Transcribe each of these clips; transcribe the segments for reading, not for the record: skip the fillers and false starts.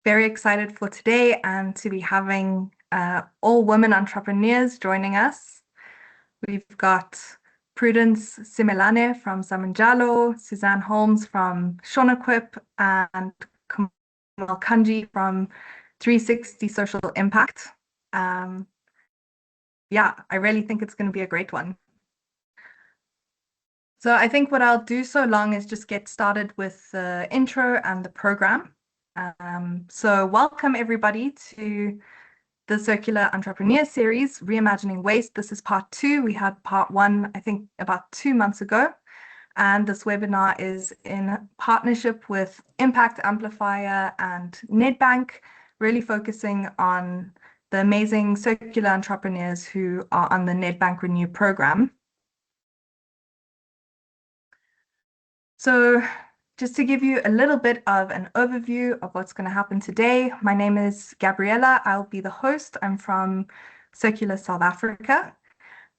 very excited for today and to be having all women entrepreneurs joining us. We've got Prudence Simelane from Samanjalo, Suzanne Holmes from Shonaquip, and Kamal Kanji from 360 Social Impact. Yeah, I really think it's going to be a great one. So I think what I'll do so long is just get started with the intro and the program. So welcome everybody to the Circular Entrepreneur Series, Reimagining Waste. This is part 2. We had part 1, I think, about 2 months ago. And this webinar is in partnership with Impact Amplifier and Nedbank, really focusing on the amazing circular entrepreneurs who are on the Nedbank ReNEW Programme. So just to give you a little bit of an overview of what's going to happen today, my name is Gabriella. I'll be the host. I'm from Circular South Africa,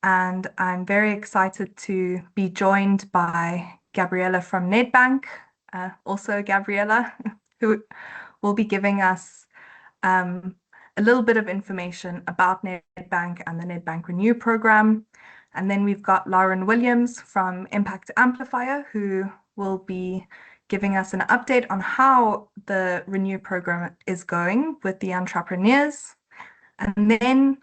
and I'm very excited to be joined by Gabriella from Nedbank, also Gabriella, who will be giving us a little bit of information about Nedbank and the Nedbank ReNEW Programme. And then we've got Lauren Williams from Impact Amplifier, who will be giving us an update on how the ReNEW program is going with the entrepreneurs. And then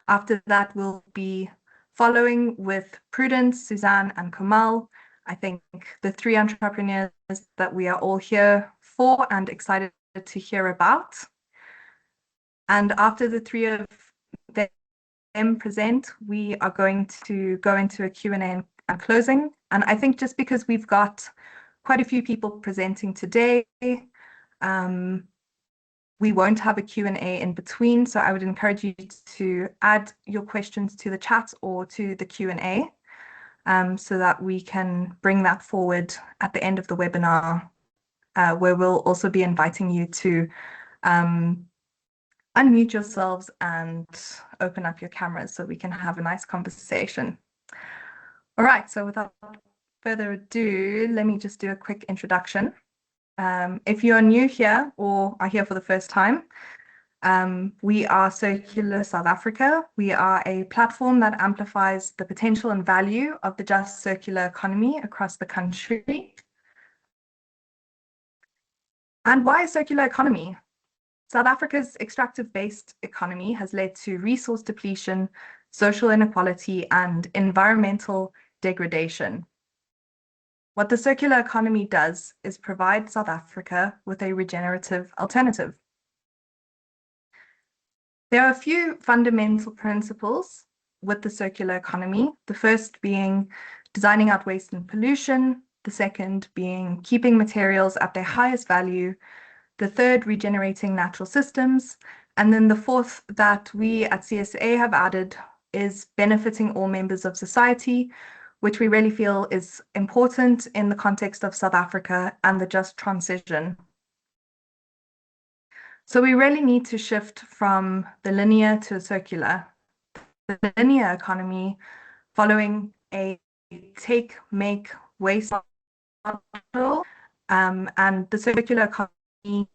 after that, we'll be following with Prudence, Suzanne, and Kamal. I think the 3 entrepreneurs that we are all here for and excited to hear about. And after the 3 of them present, we are going to go into a Q&A and closing. And I think just because we've got quite a few people presenting today, we won't have a Q&A in between. So I would encourage you to add your questions to the chat or to the Q&A so that we can bring that forward at the end of the webinar, where we'll also be inviting you to unmute yourselves and open up your cameras so we can have a nice conversation. All right, so without further ado, let me just do a quick introduction. If you're new here or are here for the first time, we are Circular South Africa. We are a platform that amplifies the potential and value of the just circular economy across the country. And why a circular economy? South Africa's extractive-based economy has led to resource depletion, social inequality, and environmental degradation. What the circular economy does is provide South Africa with a regenerative alternative. There are a few fundamental principles with the circular economy, the first being designing out waste and pollution, the second being keeping materials at their highest value, the third, regenerating natural systems, and then the fourth that we at CSA have added is benefiting all members of society, which we really feel is important in the context of South Africa and the just transition. So we really need to shift from the linear to circular. The linear economy, following a take, make, waste model, and the circular economy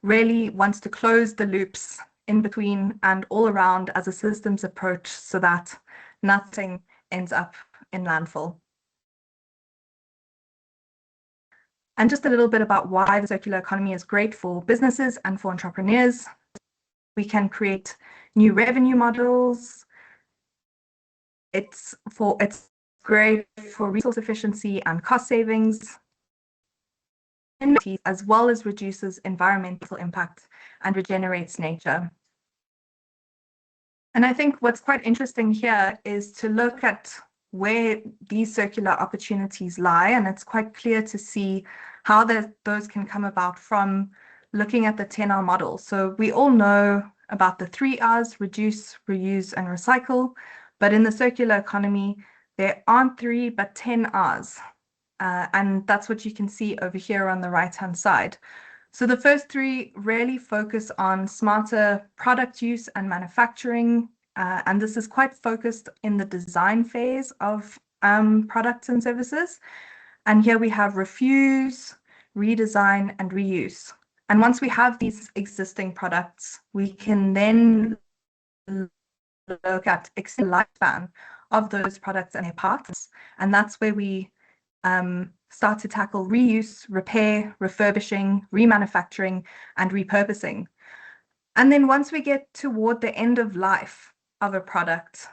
really wants to close the loops in between and all around as a systems approach so that nothing ends up in landfill. And just a little bit about why the circular economy is great for businesses and for entrepreneurs. We can create new revenue models. It's great for resource efficiency and cost savings, as well as reduces environmental impact and regenerates nature. And I think what's quite interesting here is to look at where these circular opportunities lie, and it's quite clear to see how those can come about from looking at the 10R model. So we all know about the 3 Rs, reduce, reuse, and recycle, but in the circular economy, there aren't 3, but 10 Rs. And that's what you can see over here on the right-hand side. So the first 3 really focus on smarter product use and manufacturing. And this is quite focused in the design phase of products and services. And here we have refuse, redesign, and reuse. And once we have these existing products, we can then look at extended lifespan of those products and their parts. And that's where we start to tackle reuse, repair, refurbishing, remanufacturing, and repurposing. And then once we get toward the end of life of a product,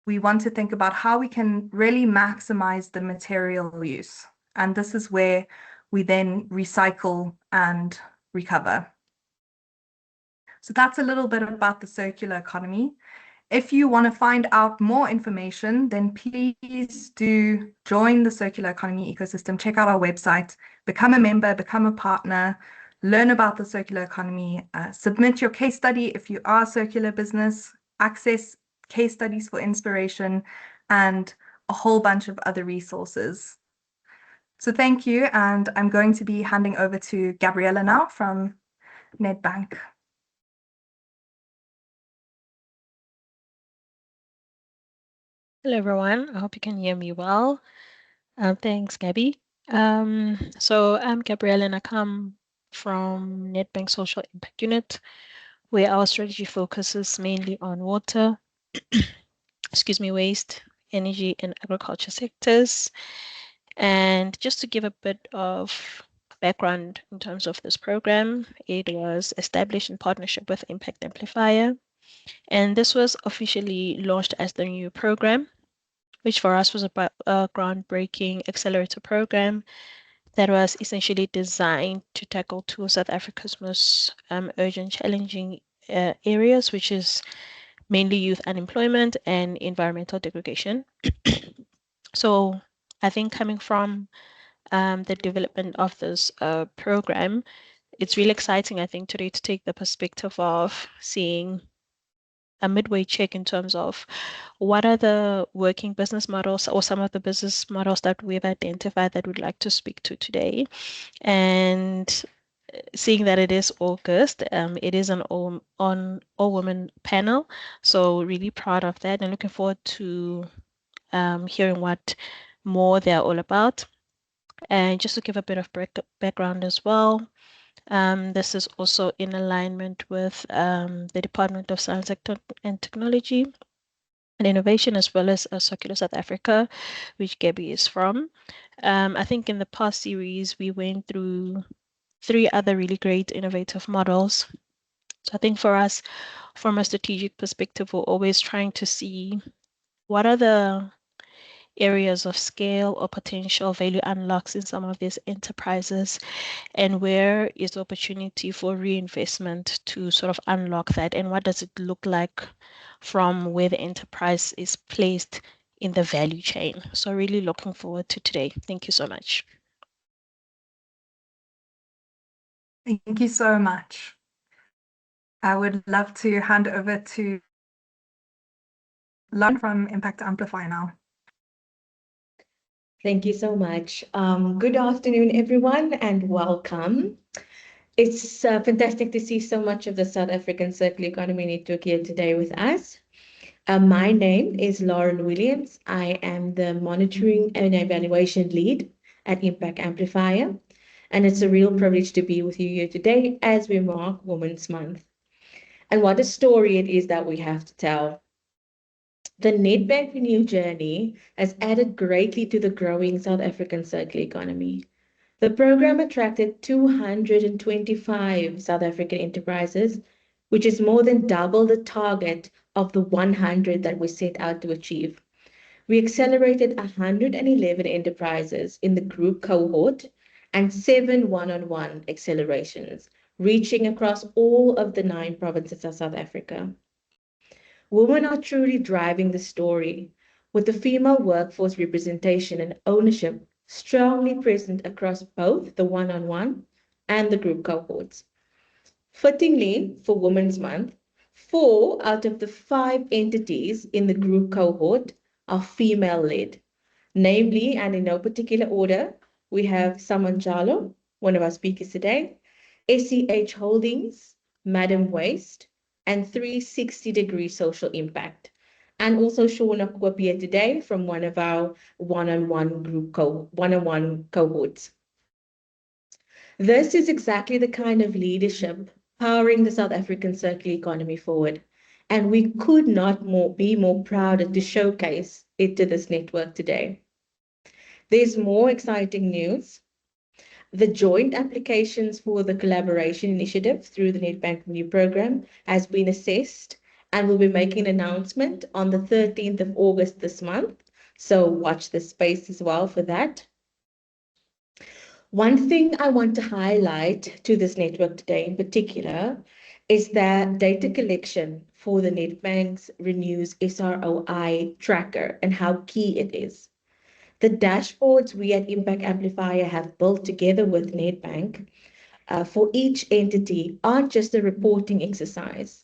we want to think about how we can really maximize the material use. And this is where we then recycle and recover. So that's a little bit about the circular economy. If you want to find out more information, then please do join the circular economy ecosystem. Check out our website, become a member, become a partner, learn about the circular economy, submit your case study if you are a circular business, access case studies for inspiration, and a whole bunch of other resources. So thank you, and I'm going to be handing over to Gabriella now from Nedbank. Hello, everyone. I hope you can hear me well. Thanks, Gabby. So I'm Gabrielle and I come from Nedbank Social Impact Unit, where our strategy focuses mainly on water, waste, energy, and agriculture sectors. And just to give a bit of background in terms of this program, it was established in partnership with Impact Amplifier, and this was officially launched as the ReNEW program, which for us was a groundbreaking accelerator program that was essentially designed to tackle two of South Africa's most urgent, challenging areas, which is mainly youth unemployment and environmental degradation. So I think coming from the development of this program, it's really exciting, I think, today to take the perspective of seeing a midway check in terms of what are the working business models or some of the business models that we've identified that we'd like to speak to today. And seeing that it is August, it is an all-women panel. So really proud of that and looking forward to hearing what more they're all about. And just to give a bit of background as well, this is also in alignment with the Department of Science and Technology and Innovation, as well as Circular South Africa, which Gabby is from. I think in the past series, we went through 3 other really great innovative models. So I think for us, from a strategic perspective, we're always trying to see what are the areas of scale or potential value unlocks in some of these enterprises, and where is the opportunity for reinvestment to sort of unlock that, and what does it look like from where the enterprise is placed in the value chain. So really looking forward to today. Thank you so much. Thank you so much. I would love to hand over to Lauren from Impact Amplifier now. Thank you so much. Good afternoon, everyone, and welcome. It's fantastic to see so much of the South African Circular Economy Network here today with us. My name is Lauren Williams. I am the Monitoring and Evaluation Lead at Impact Amplifier, and it's a real privilege to be with you here today as we mark Women's Month. And what a story it is that we have to tell. The Nedbank ReNEW journey has added greatly to the growing South African circular economy. The program attracted 225 South African enterprises, which is more than double the target of the 100 that we set out to achieve. We accelerated 111 enterprises in the group cohort and 7 one-on-one accelerations, reaching across all of the 9 provinces of South Africa. Women are truly driving the story, with the female workforce representation and ownership strongly present across both the one-on-one and the group cohorts. Fittingly, for Women's Month, 4 out of the 5 entities in the group cohort are female-led. Namely, and in no particular order, we have Samanjalo, one of our speakers today, SEH Holdings, Madam Waste, and 360-degree social impact. And also Shauna Kwapia today from one of our one-on-one cohorts. This is exactly the kind of leadership powering the South African circular economy forward. And we could not be more proud to showcase it to this network today. There's more exciting news. The joint applications for the collaboration initiative through the Nedbank ReNEW Programme has been assessed and we'll be making an announcement on the 13th of August this month. So watch the space as well for that. One thing I want to highlight to this network today in particular is that data collection for the Nedbank's ReNEW's SROI tracker and how key it is. The dashboards we at Impact Amplifier have built together with Nedbank for each entity aren't just a reporting exercise.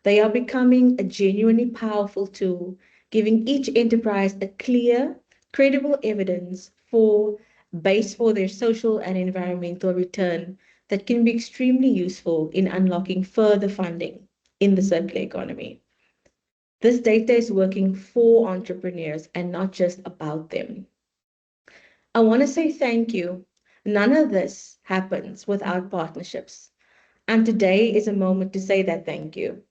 They are becoming a genuinely powerful tool, giving each enterprise a clear, credible evidence for base for their social and environmental return that can be extremely useful in unlocking further funding in the circular economy. This data is working for entrepreneurs and not just about them. I want to say thank you. None of this happens without partnerships. And today is a moment to say that thank you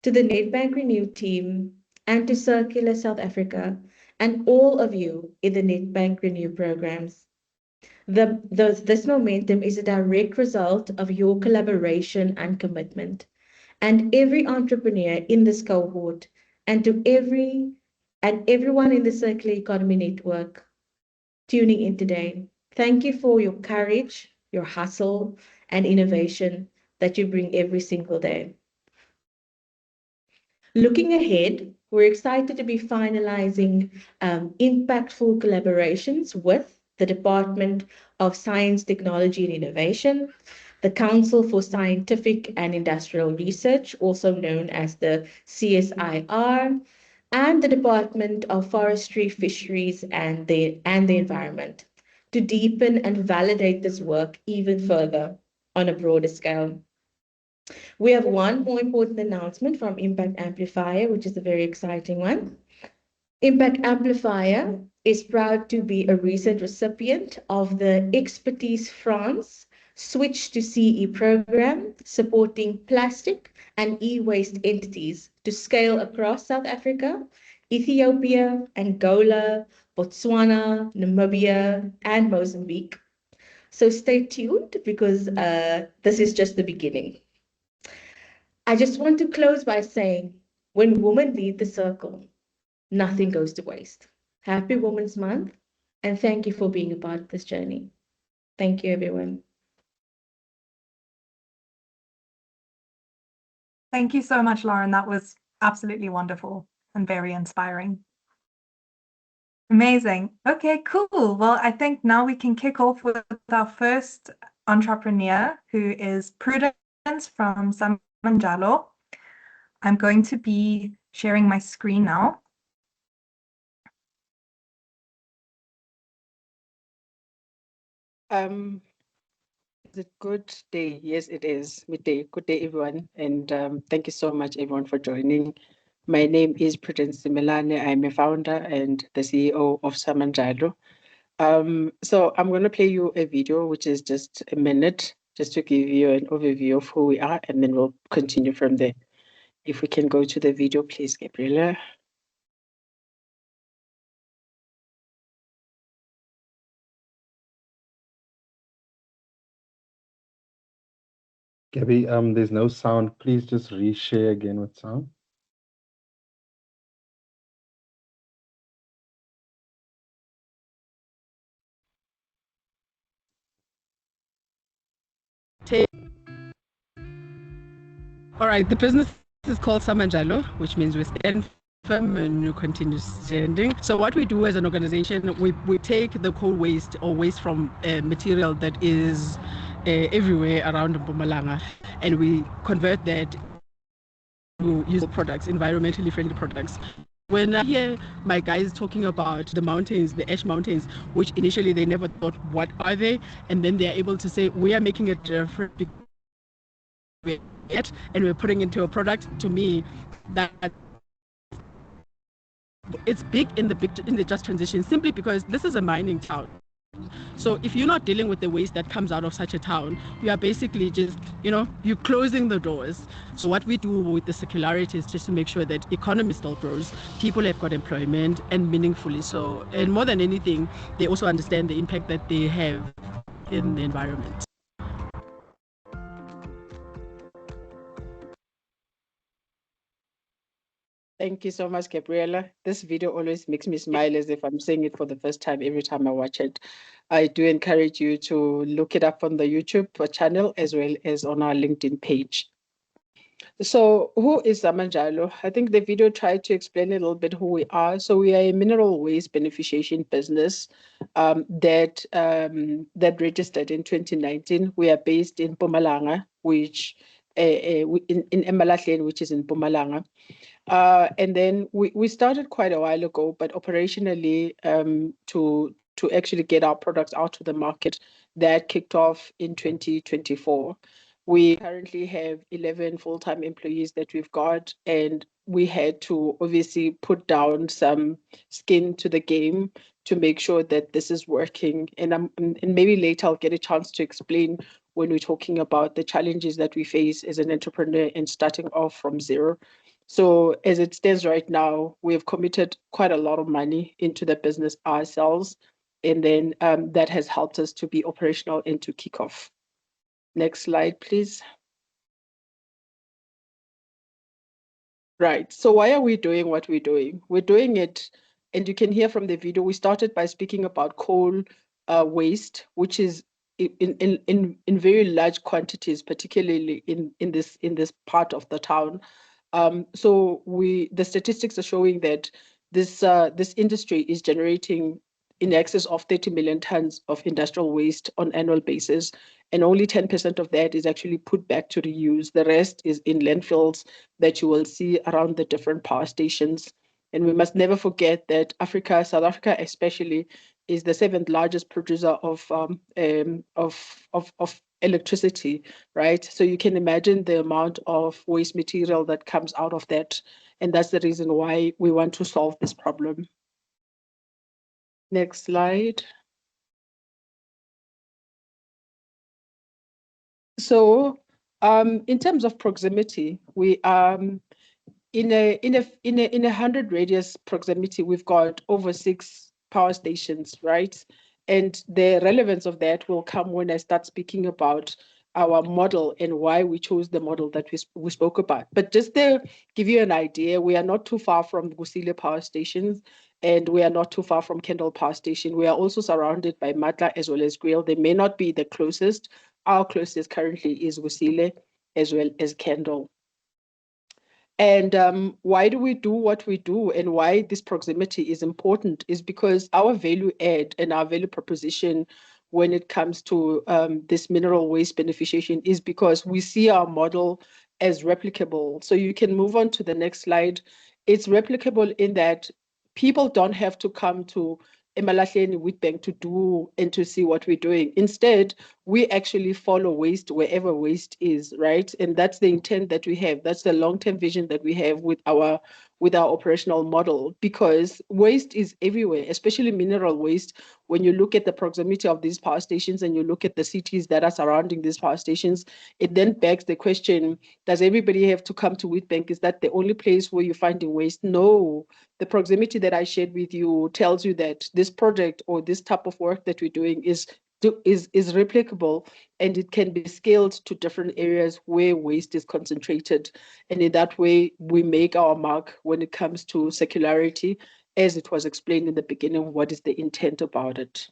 to the Nedbank ReNEW team and to Circular South Africa and all of you in the Nedbank ReNEW programs. This momentum is a direct result of your collaboration and commitment. And every entrepreneur in this cohort and to everyone in the Circular Economy Network tuning in today. Thank you for your courage, your hustle, and innovation that you bring every single day. Looking ahead, we're excited to be finalizing impactful collaborations with the Department of Science, Technology and Innovation, the Council for Scientific and Industrial Research, also known as the CSIR, and the Department of Forestry, Fisheries and the Environment to deepen and validate this work even further on a broader scale. We have one more important announcement from Impact Amplifier, which is a very exciting one. Impact Amplifier is proud to be a recent recipient of the Expertise France Switch to CE program, supporting plastic and e-waste entities to scale across South Africa, Ethiopia, Angola, Botswana, Namibia, and Mozambique. So stay tuned because this is just the beginning. I just want to close by saying, when women lead the circle, nothing goes to waste. Happy Women's Month, and thank you for being a part of this journey. Thank you, everyone. Thank you so much, Lauren. That was absolutely wonderful and very inspiring. Amazing. Okay, cool. Well, I think now we can kick off with our first entrepreneur, who is Prudence from Samanjalo. I'm going to be sharing my screen now. Is it good day? Yes, it is midday. Good day, everyone. And thank you so much, everyone, for joining. My name is Prudence Simelane. I'm a founder and the CEO of Samanjalo. So I'm going to play you a video, which is just a minute, just to give you an overview of who we are, and then we'll continue from there. If we can go to the video, please, Gabriela. Gabby, there's no sound. Please just reshare again with sound. All right, the business is called Samanjalo, which means we stand firm and we continue standing. So what we do as an organization, we take the coal waste or waste from material that is everywhere around Mpumalanga, and we convert that to useful products, environmentally friendly products. When I hear my guys talking about the mountains, the ash mountains, which initially they never thought, what are they? And then they're able to say, we are making a difference and we're putting into a product. To me, that it's big in the just transition, simply because this is a mining town. So if you're not dealing with the waste that comes out of such a town, you are basically just, you're closing the doors. So what we do with the circularity is just to make sure that economy still grows, people have got employment and meaningfully so. And more than anything, they also understand the impact that they have in the environment. Thank you so much, Gabriella. This video always makes me smile as if I'm saying it for the first time every time I watch it. I do encourage you to look it up on the YouTube channel as well as on our LinkedIn page. So who is Zamanjalo? I think the video tried to explain a little bit who we are. So we are a mineral waste beneficiation business that registered in 2019. We are based in Mpumalanga, which in Emalahleni, which is in Mpumalanga. And then we started quite a while ago, but operationally to actually get our products out to the market, that kicked off in 2024. We currently have 11 full-time employees that we've got, and we had to obviously put down some skin to the game to make sure that this is working. And maybe later I'll get a chance to explain when we're talking about the challenges that we face as an entrepreneur and starting off from zero. So as it stands right now, we have committed quite a lot of money into the business ourselves, and then that has helped us to be operational and to kick off. Next slide, please. Right. So why are we doing what we're doing? We're doing it, and you can hear from the video, we started by speaking about coal waste, which is in very large quantities, particularly in this part of the town. So the statistics are showing that this industry is generating in excess of 30 million tons of industrial waste on annual basis, and only 10% of that is actually put back to reuse. The rest is in landfills that you will see around the different power stations. And we must never forget that South Africa especially, is the 7th largest producer of electricity, right? So you can imagine the amount of waste material that comes out of that. And that's the reason why we want to solve this problem. Next slide. So in terms of proximity, we in a 100 radius proximity, we've got over 6 power stations, right? And the relevance of that will come when I start speaking about our model and why we chose the model that we spoke about. But just to give you an idea, we are not too far from Kusile power stations, and we are not too far from Kendal power station. We are also surrounded by Matla as well as Grail. They may not be the closest. Our closest currently is Kusile as well as Kendal. And why do we do what we do, and why this proximity is important is because our value add and our value proposition when it comes to this mineral waste beneficiation is because we see our model as replicable. So you can move on to the next slide. It's replicable in that people don't have to come to Emalahleni Wheatbank to do and to see what we're doing. Instead, we actually follow waste wherever waste is, right? And that's the intent that we have. That's the long-term vision that we have with our operational model, because waste is everywhere, especially mineral waste. When you look at the proximity of these power stations and you look at the cities that are surrounding these power stations, it then begs the question, does everybody have to come to Wheatbank? Is that the only place where you're finding waste? No. The proximity that I shared with you tells you that this project or this type of work that we're doing is replicable, and it can be scaled to different areas where waste is concentrated. And in that way, we make our mark when it comes to circularity, as it was explained in the beginning, what is the intent about it.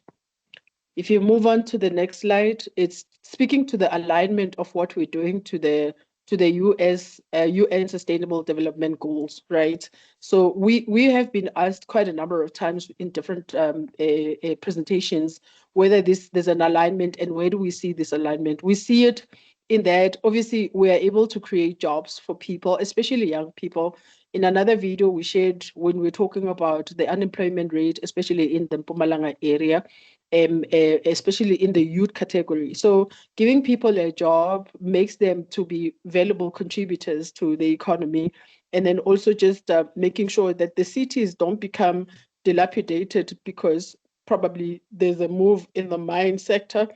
If you move on to the next slide, it's speaking to the alignment of what we're doing to the UN Sustainable Development Goals, right? So we have been asked quite a number of times in different presentations whether there's an alignment, and where do we see this alignment. We see it in that obviously we are able to create jobs for people, especially young people. In another video we shared when we're talking about the unemployment rate, especially in the Mpumalanga area, especially in the youth category. So giving people a job makes them to be valuable contributors to the economy, and then also just making sure that the cities don't become dilapidated because probably there's a move in the mine sector,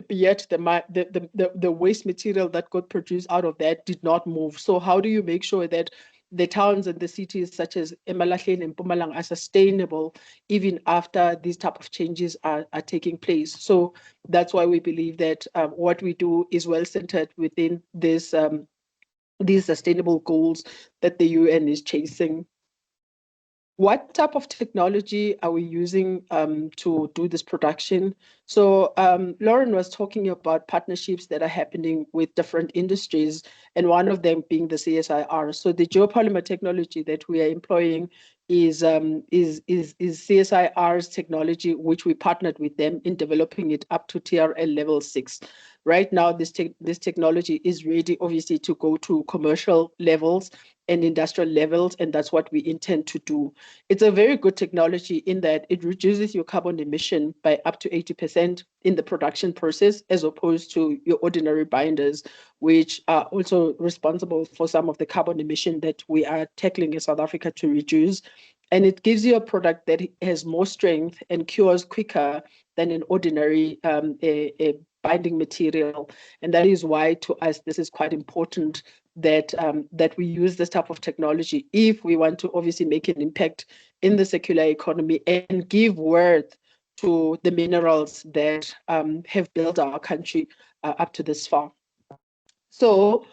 yet the waste material that got produced out of that did not move. So how do you make sure that the towns and the cities such as Emalahleni and Mpumalanga are sustainable even after these type of changes are taking place? So that's why we believe that what we do is well centered within this these sustainable goals that the UN is chasing. What type of technology are we using to do this production? So Lauren was talking about partnerships that are happening with different industries, and one of them being the CSIR. So the geopolymer technology that we are employing is CSIR's technology, which we partnered with them in developing it up to TRL level 6. Right now, this technology is ready, obviously, to go to commercial levels and industrial levels, and that's what we intend to do. It's a very good technology in that it reduces your carbon emission by up to 80% in the production process, as opposed to your ordinary binders, which are also responsible for some of the carbon emission that we are tackling in South Africa to reduce. And it gives you a product that has more strength and cures quicker than an ordinary a binding material. And that is why, to us, this is quite important that that we use this type of technology if we want to obviously make an impact in the circular economy and give worth to the minerals that have built our country up to this far. So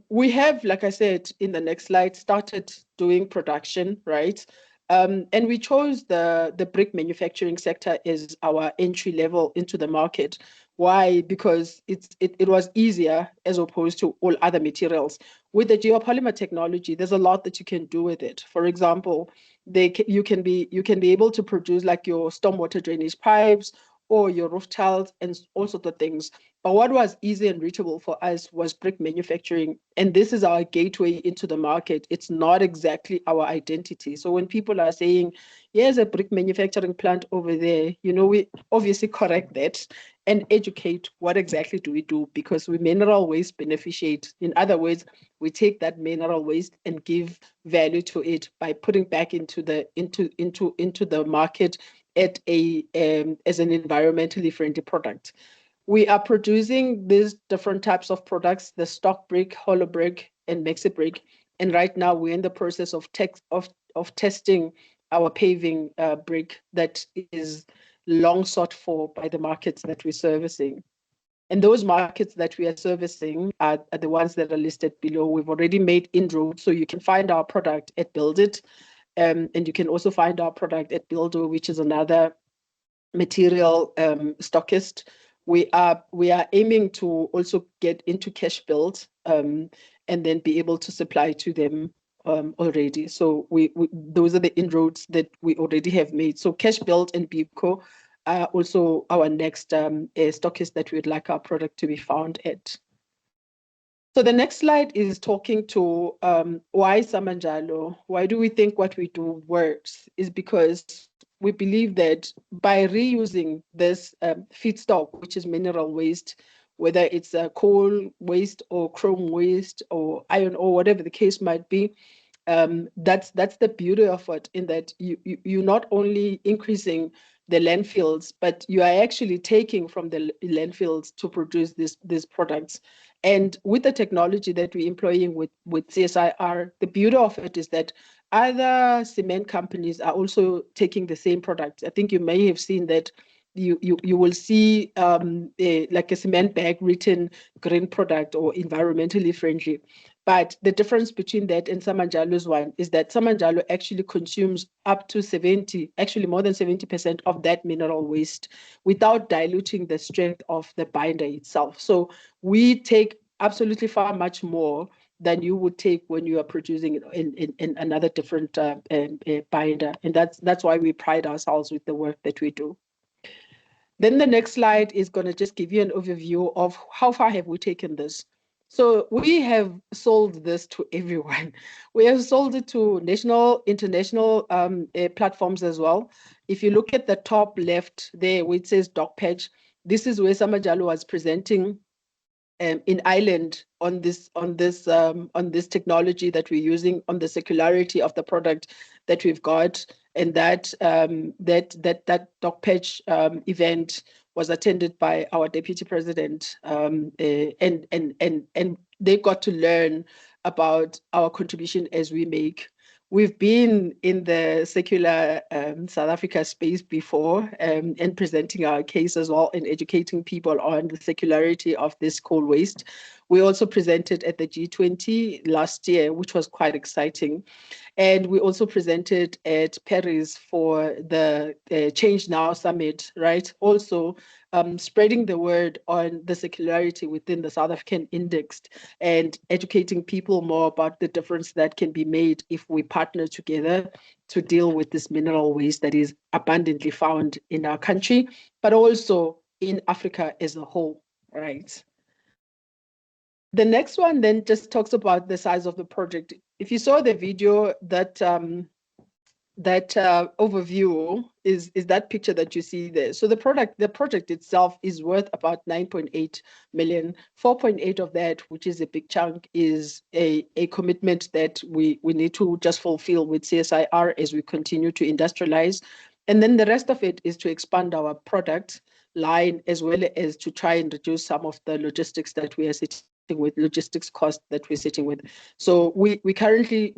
we have, like I said in the next slide, started doing production, right? And we chose the brick manufacturing sector as our entry level into the market. Why? Because it was easier as opposed to all other materials. With the geopolymer technology, there's a lot that you can do with it. For example, you can be able to produce like your stormwater drainage pipes or your roof tiles and all sorts of things. But what was easy and reachable for us was brick manufacturing. And this is our gateway into the market. It's not exactly our identity. So when people are saying, here's a brick manufacturing plant over there, you know, we obviously correct that and educate what exactly do we do, because we mineral waste beneficiate. In other words, we take that mineral waste and give value to it by putting back into the market at as an environmentally friendly product. We are producing these different types of products, the stock brick, hollow brick, and maxi brick. And right now we're in the process of testing our paving brick that is long sought for by the markets that we're servicing. And those markets that we are servicing are the ones that are listed below. We've already made inroads, so you can find our product at Build It. And you can also find our product at Buildo, which is another material stockist. We are aiming to also get into cash build and then be able to supply to them already. So those are the inroads that we already have made. So cash build and BIPCO are also our next stockist that we'd like our product to be found at. So the next slide is talking to why Samanjalo. Why do we think what we do works? Is because we believe that by reusing this feedstock, which is mineral waste, whether it's coal waste or chrome waste or iron ore, whatever the case might be, that's the beauty of it, in that you're not only increasing the landfills, but you are actually taking from the landfills to produce these products. And with the technology that we're employing with CSIR, the beauty of it is that other cement companies are also taking the same product. I think you may have seen that you will see like a cement bag written green product or environmentally friendly. But the difference between that and Samanjalo's one is that Samanjalo actually consumes up to 70, actually more than 70% of that mineral waste without diluting the strength of the binder itself. So we take absolutely far much more than you would take when you are producing it in another different binder. And that's why we pride ourselves with the work that we do. Then the next slide is going to just give you an overview of how far have we taken this. So we have sold this to everyone. We have sold it to national, international platforms as well. If you look at the top left there, where it says Doc Patch, this is where Samanjalo was presenting in Ireland on this technology that we're using, on the circularity of the product that we've got. and that dog patch event was attended by our Deputy President, and they got to learn about our contribution as we make. We've been in the secular South Africa space before, and presenting our case as well and educating people on the secularity of this coal waste. We also presented at the G20 last year, which was quite exciting. And we also presented at Paris for the Change Now Summit, right? Also spreading the word on the circularity within the South African index and educating people more about the difference that can be made if we partner together to deal with this mineral waste that is abundantly found in our country, but also in Africa as a whole, right? The next one then just talks about the size of the project. If you saw the video, that overview is that picture that you see there. So the project itself is worth about 9.8 million. 4.8 of that, which is a big chunk, is a commitment that we need to just fulfill with CSIR as we continue to industrialize. And then the rest of it is to expand our product line, as well as to try and reduce some of the logistics that we are sitting with, logistics cost that we're sitting with. So we currently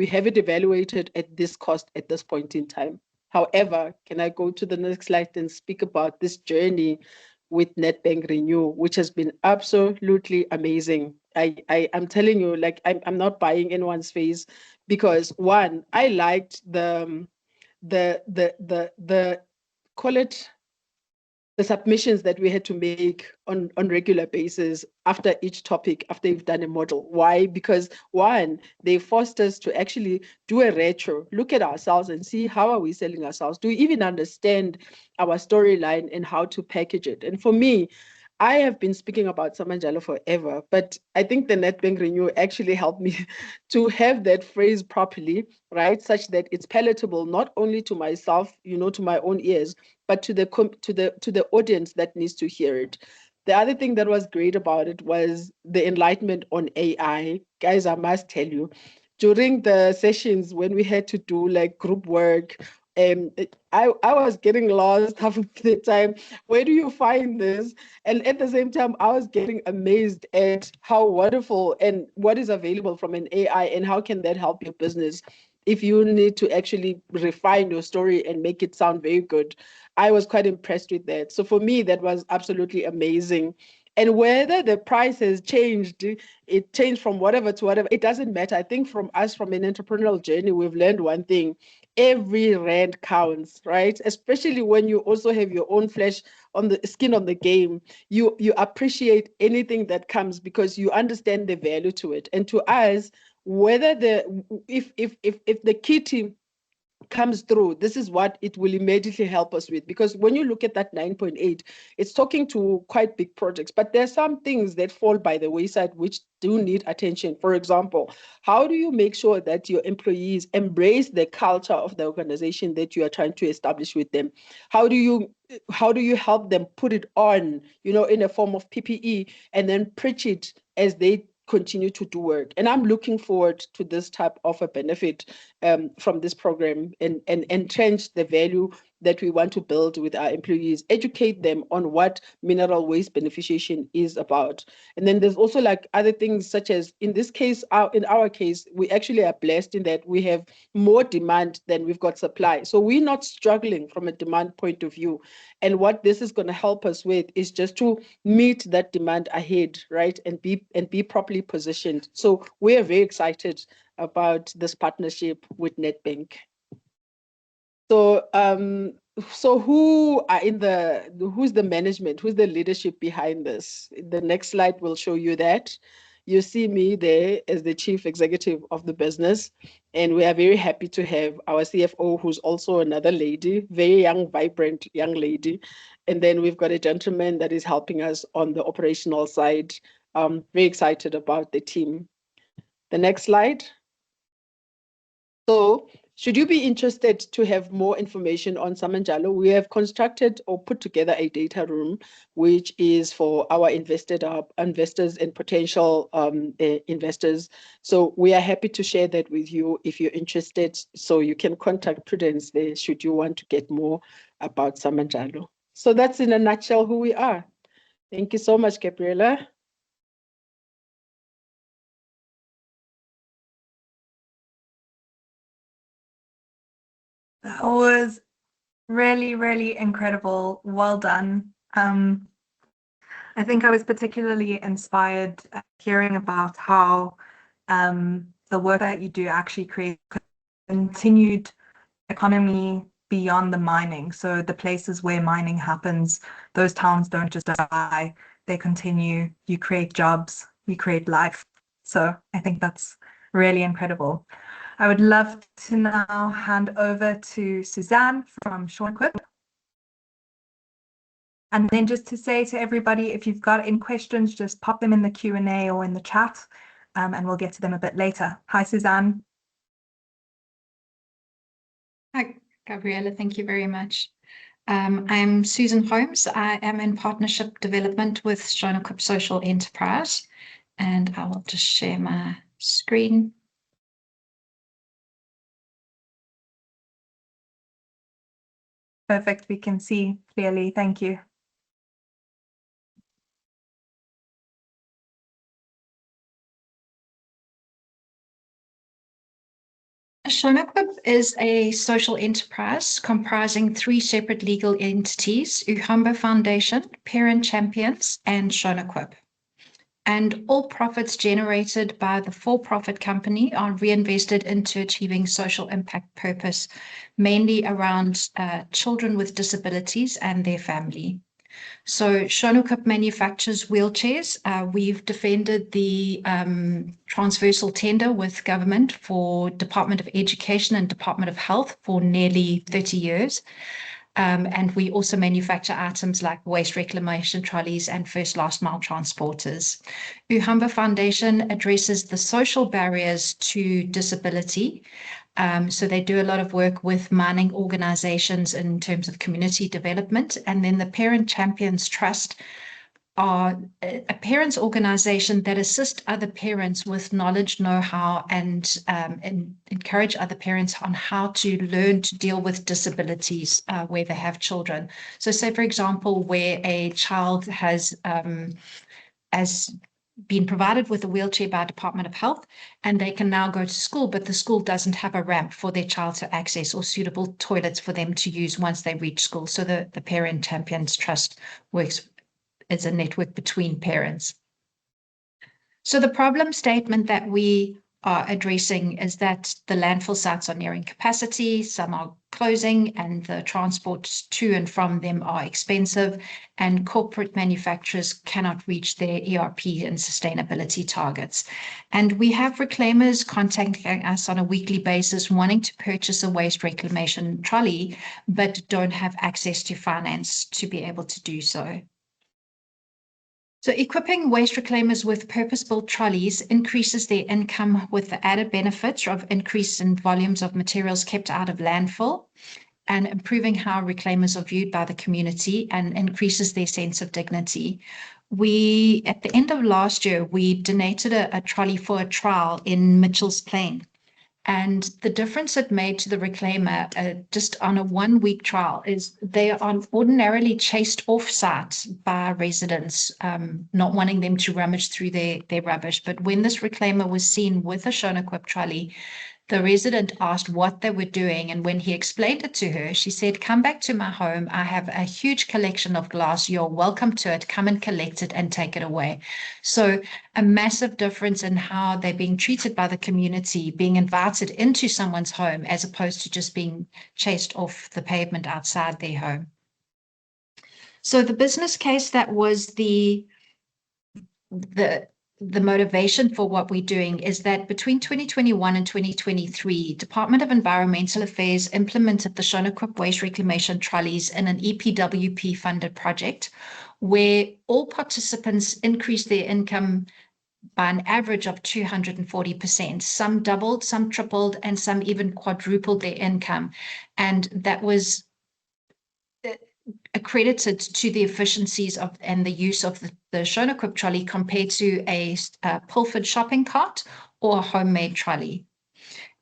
have it evaluated at this cost at this point in time. However, can I go to the next slide and speak about this journey with Nedbank ReNEW, which has been absolutely amazing. I'm telling you, like, I'm not buying anyone's face, because one, I liked the call it the submissions that we had to make on regular basis after each topic, after you've done a model. Why? Because one, they forced us to actually do a retro, look at ourselves and see how are we selling ourselves? Do we even understand our storyline and how to package it? And for me, I have been speaking about Samanjalo forever, but I think the Nedbank ReNEW actually helped me to have that phrase properly, right? Such that it's palatable not only to myself, to my own ears, but to the audience that needs to hear it. The other thing that was great about it was the enlightenment on AI. Guys, I must tell you, during the sessions when we had to do like group work, I was getting lost half of the time. Where do you find this? And at the same time, I was getting amazed at how wonderful and what is available from an AI, and how can that help your business if you need to actually refine your story and make it sound very good. I was quite impressed with that. So for me, that was absolutely amazing. And whether the price has changed, it changed from whatever to whatever, it doesn't matter. I think from an entrepreneurial journey, we've learned one thing: every rand counts, right? Especially when you also have your own flesh on the skin on the game. You appreciate anything that comes because you understand the value to it. And to us, whether if the kitty comes through, this is what it will immediately help us with. Because when you look at that 9.8, it's talking to quite big projects, but there are some things that fall by the wayside which do need attention. For example, how do you make sure that your employees embrace the culture of the organization that you are trying to establish with them? How do you help them put it on, in a form of PPE, and then preach it as they continue to do work? And I'm looking forward to this type of a benefit from this program, and entrench the value that we want to build with our employees, educate them on what mineral waste beneficiation is about. And then there's also like other things, such as in this case, in our case, we actually are blessed in that we have more demand than we've got supply. So we're not struggling from a demand point of view. And what this is going to help us with is just to meet that demand ahead, right? And be properly positioned. So we are very excited about this partnership with Nedbank. So who's the management, who's the leadership behind this? The next slide will show you that. You see me there as the chief executive of the business, and we are very happy to have our CFO, who's also another lady, very young, vibrant young lady. And then we've got a gentleman that is helping us on the operational side. Very excited about the team. The next slide. So Should you be interested to have more information on Samanjalo, we have constructed or put together a data room, which is for our investors and potential investors. So we are happy to share that with you if you're interested. So you can contact Prudence there should you want to get more about Samanjalo. So that's in a nutshell who we are. Thank you so much, Gabriela. That was really, really incredible. Well done. I think I was particularly inspired hearing about how the work that you do actually creates continued economy beyond the mining. So the places where mining happens, those towns don't just die, they continue, you create jobs, you create life. So I think that's really incredible. I would love to now hand over to Suzanne from Shornequip. And then just to say to everybody, if you've got any questions, just pop them in the Q&A or in the chat, and we'll get to them a bit later. Hi, Suzanne. Hi, Gabriela. Thank you very much. I'm Susan Holmes. I am in partnership development with Shornequip Social Enterprise, and I will just share my screen. Perfect. We can see clearly. Thank you. Shornequip is a social enterprise comprising 3 separate legal entities: Uhamba Foundation, Parent Champions, and Shornequip. And all profits generated by the for-profit company are reinvested into achieving social impact purpose, mainly around children with disabilities and their family. So Shornequip manufactures wheelchairs. We've defended the transversal tender with government for Department of Education and Department of Health for nearly 30 years. And we also manufacture items like waste reclamation trolleys and first last mile transporters. Uhamba Foundation addresses the social barriers to disability. So they do a lot of work with mining organizations in terms of community development. And then the Parent Champions Trust are a parents organization that assist other parents with knowledge, know-how, and encourage other parents on how to learn to deal with disabilities where they have children. So say, for example, where a child has been provided with a wheelchair by Department of Health, and they can now go to school, but the school doesn't have a ramp for their child to access or suitable toilets for them to use once they reach school. So the Parent Champions Trust works as a network between parents. So the problem statement that we are addressing is that the landfill sites are nearing capacity, some are closing, and the transport to and from them are expensive, and corporate manufacturers cannot reach their ERP and sustainability targets. And we have reclaimers contacting us on a weekly basis wanting to purchase a waste reclamation trolley, but don't have access to finance to be able to do so. So equipping waste reclaimers with purpose-built trolleys increases their income with the added benefits of increase in volumes of materials kept out of landfill, and improving how reclaimers are viewed by the community, and increases their sense of dignity. We, at the end of last year, we donated a trolley for a trial in Mitchell's Plain. And the difference it made to the reclaimer just on a 1-week trial is they are ordinarily chased off site by residents, not wanting them to rummage through their rubbish. But when this reclaimer was seen with a Shornequip trolley, the resident asked what they were doing. And when he explained it to her, she said, "Come back to my home. I have a huge collection of glass. You're welcome to it. Come and collect it and take it away." So a massive difference in how they're being treated by the community, being invited into someone's home as opposed to just being chased off the pavement outside their home. So the business case that was the motivation for what we're doing is that between 2021 and 2023, Department of Environmental Affairs implemented the Shornequip waste reclamation trolleys in an EPWP funded project where all participants increased their income by an average of 240%. Some doubled, some tripled, and some even quadrupled their income. And that was accredited to the efficiencies of and the use of the Shown-equip trolley compared to a pilfered shopping cart or a homemade trolley.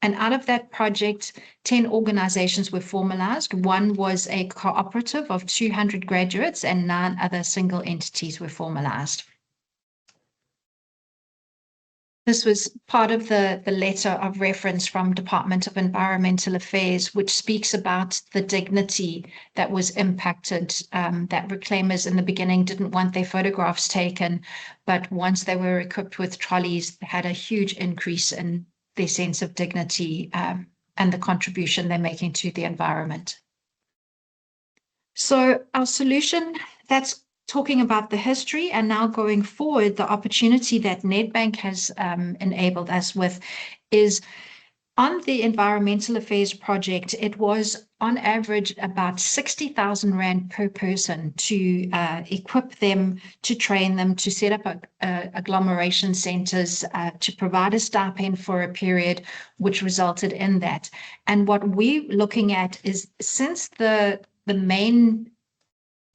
And out of that project, 10 organizations were formalized. One was a cooperative of 200 graduates, and 9 other single entities were formalized. This was part of the letter of reference from Department of Environmental Affairs, which speaks about the dignity that was impacted, that reclaimers in the beginning didn't want their photographs taken, but once they were equipped with trolleys, they had a huge increase in their sense of dignity and the contribution they're making to the environment. So our solution, that's talking about the history, and now going forward, the opportunity that Nedbank has enabled us with is on the Environmental Affairs project. It was on average about 60,000 Rand per person to equip them, to train them, to set up agglomeration centers, to provide a stipend for a period, which resulted in that. And what we're looking at is, since the main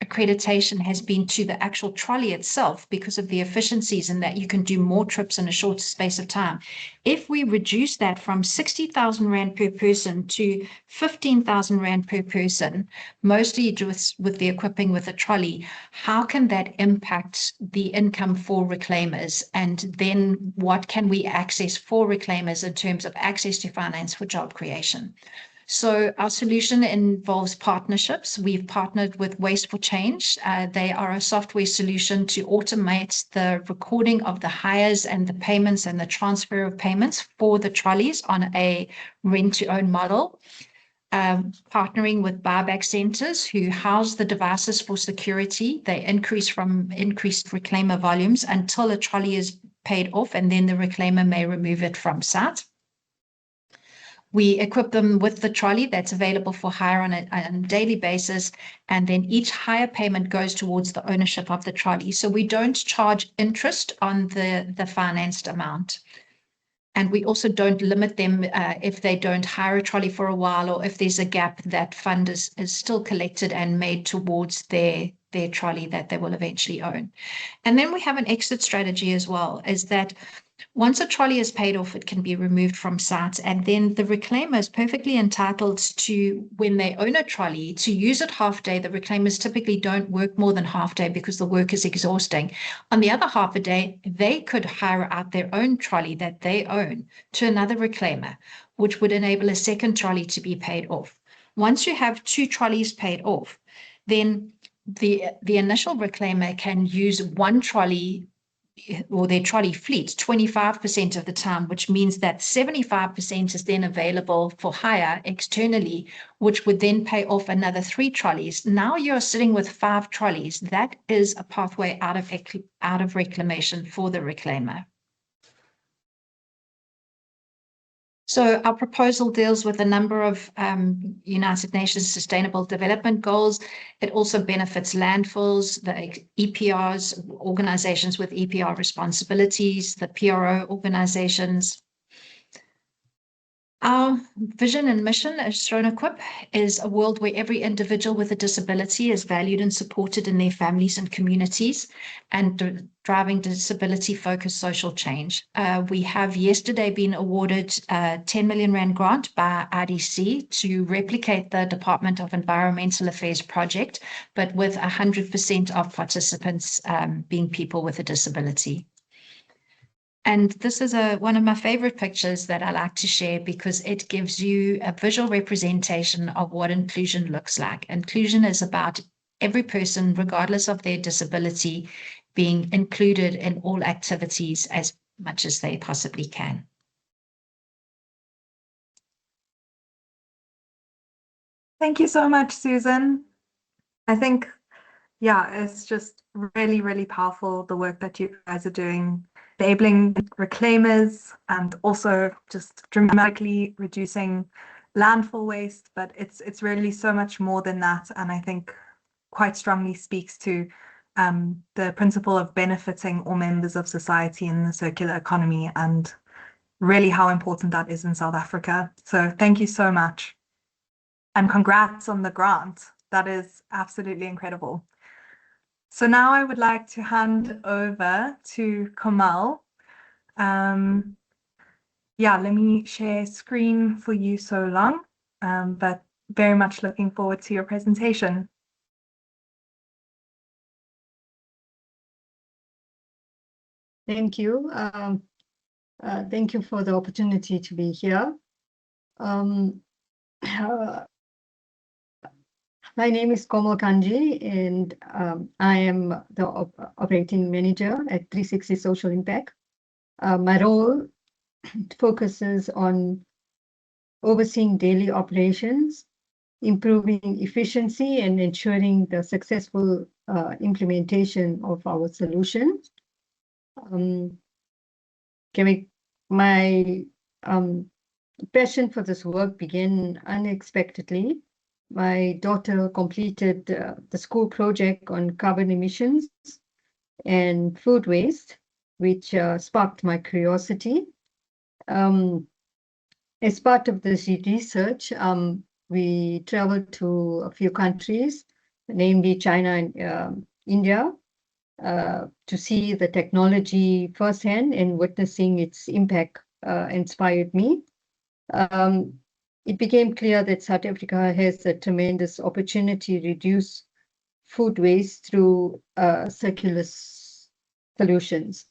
accreditation has been to the actual trolley itself because of the efficiencies and that you can do more trips in a shorter space of time. If we reduce that from 60,000 Rand per person to 15,000 Rand per person, mostly just with the equipping with a trolley, how can that impact the income for reclaimers? And then what can we access for reclaimers in terms of access to finance for job creation? So our solution involves partnerships. We've partnered with Waste for Change. They are a software solution to automate the recording of the hires and the payments and the transfer of payments for the trolleys on a rent-to-own model. Partnering with buyback centers who house the devices for security. They increased reclaimer volumes until a trolley is paid off, and then the reclaimer may remove it from site. We equip them with the trolley that's available for hire on a daily basis, and then each hire payment goes towards the ownership of the trolley. So we don't charge interest on the financed amount. And we also don't limit them if they don't hire a trolley for a while, or if there's a gap, that fund is still collected and made towards their trolley that they will eventually own. And then we have an exit strategy as well, is that once a trolley is paid off, it can be removed from site, and then the reclaimer is perfectly entitled to, when they own a trolley, to use it half day. The reclaimers typically don't work more than half day because the work is exhausting. On the other half a day, they could hire out their own trolley that they own to another reclaimer, which would enable a second trolley to be paid off. Once you have 2 trolleys paid off, then the initial reclaimer can use one trolley or their trolley fleet 25% of the time, which means that 75% is then available for hire externally, which would then pay off another 3 trolleys. Now you're sitting with 5 trolleys. That is a pathway out of reclamation for the reclaimer. So our proposal deals with a number of United Nations Sustainable Development Goals. It also benefits landfills, the EPRs, organizations with EPR responsibilities, the PRO organizations. Our vision and mission as Shown-equip is a world where every individual with a disability is valued and supported in their families and communities, and driving disability-focused social change. We have yesterday been awarded a 10 million Rand grant by IDC to replicate the Department of Environmental Affairs project, but with 100% of participants being people with a disability. And this is one of my favorite pictures that I like to share because it gives you a visual representation of what inclusion looks like. Inclusion is about every person, regardless of their disability, being included in all activities as much as they possibly can. Thank you so much, Susan. I think, yeah, it's just really, really powerful, the work that you guys are doing, enabling reclaimers and also just dramatically reducing landfill waste. But it's really so much more than that. And I think quite strongly speaks to the principle of benefiting all members of society in the circular economy, and really how important that is in South Africa. So thank you so much. And congrats on the grant. That is absolutely incredible. So now I would like to hand over to Kamal. Yeah, let me share screen for you so long, but very much looking forward to your presentation. Thank you. Thank you for the opportunity to be here. My name is Komal Kanji, and I am the operating manager at 360 Social Impact. My role focuses on overseeing daily operations, improving efficiency, and ensuring the successful implementation of our solutions. My passion for this work began unexpectedly. My daughter completed the school project on carbon emissions and food waste, which sparked my curiosity. As part of this research, we traveled to a few countries, namely China and India, to see the technology firsthand, and witnessing its impact inspired me. It became clear that South Africa has a tremendous opportunity to reduce food waste through circular solutions.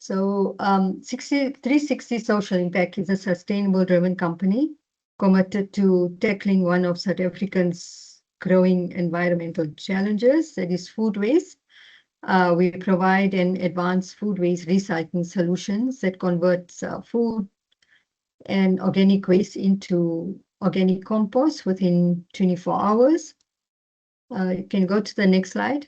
So 360 Social Impact is a sustainable driven company committed to tackling one of South Africa's growing environmental challenges, that is food waste. We provide and advance food waste recycling solutions that converts food and organic waste into organic compost within 24 hours. You can go to the next slide.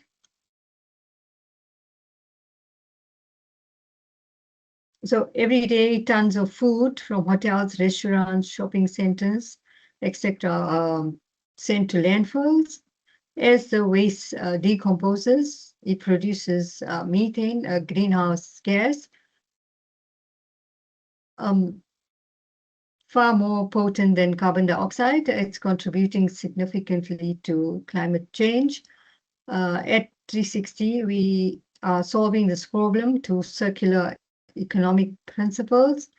So every day, tons of food from hotels, restaurants, shopping centers, etc., sent to landfills. As the waste decomposes, it produces methane, a greenhouse gas, far more potent than carbon dioxide. It's contributing significantly to climate change. At 360, we are solving this problem to circular economic principles.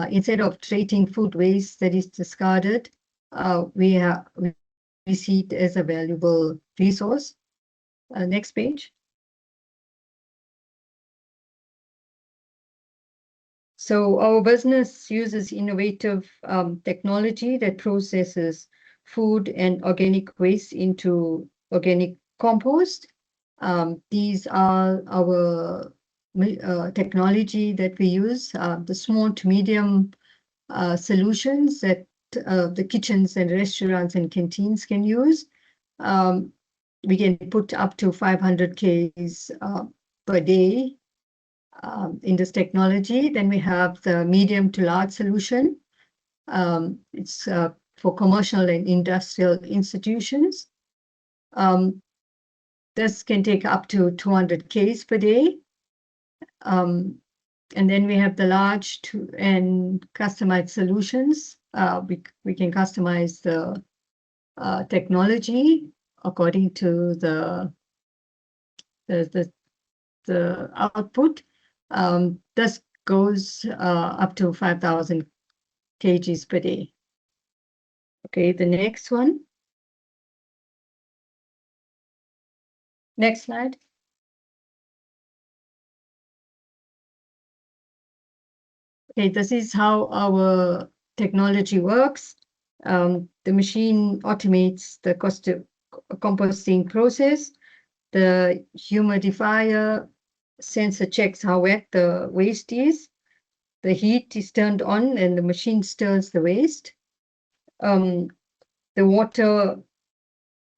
Instead of treating food waste that is discarded, we see it as a valuable resource. Next page. So our business uses innovative technology that processes food and organic waste into organic compost. These are our technology that we use, the small to medium solutions that the kitchens and restaurants and canteens can use. We can put up to 500 Ks per day in this technology. Then we have the medium to large solution. It's for commercial and industrial institutions. This can take up to 200 Ks per day. And then we have the large and customized solutions. We can customize the technology according to the output. This goes up to 5,000 kgs per day. Okay, the next one. Next slide. Okay, this is how our technology works. The machine automates the composting process. The humidifier sensor checks how wet the waste is. The heat is turned on and the machine stirs the waste. The water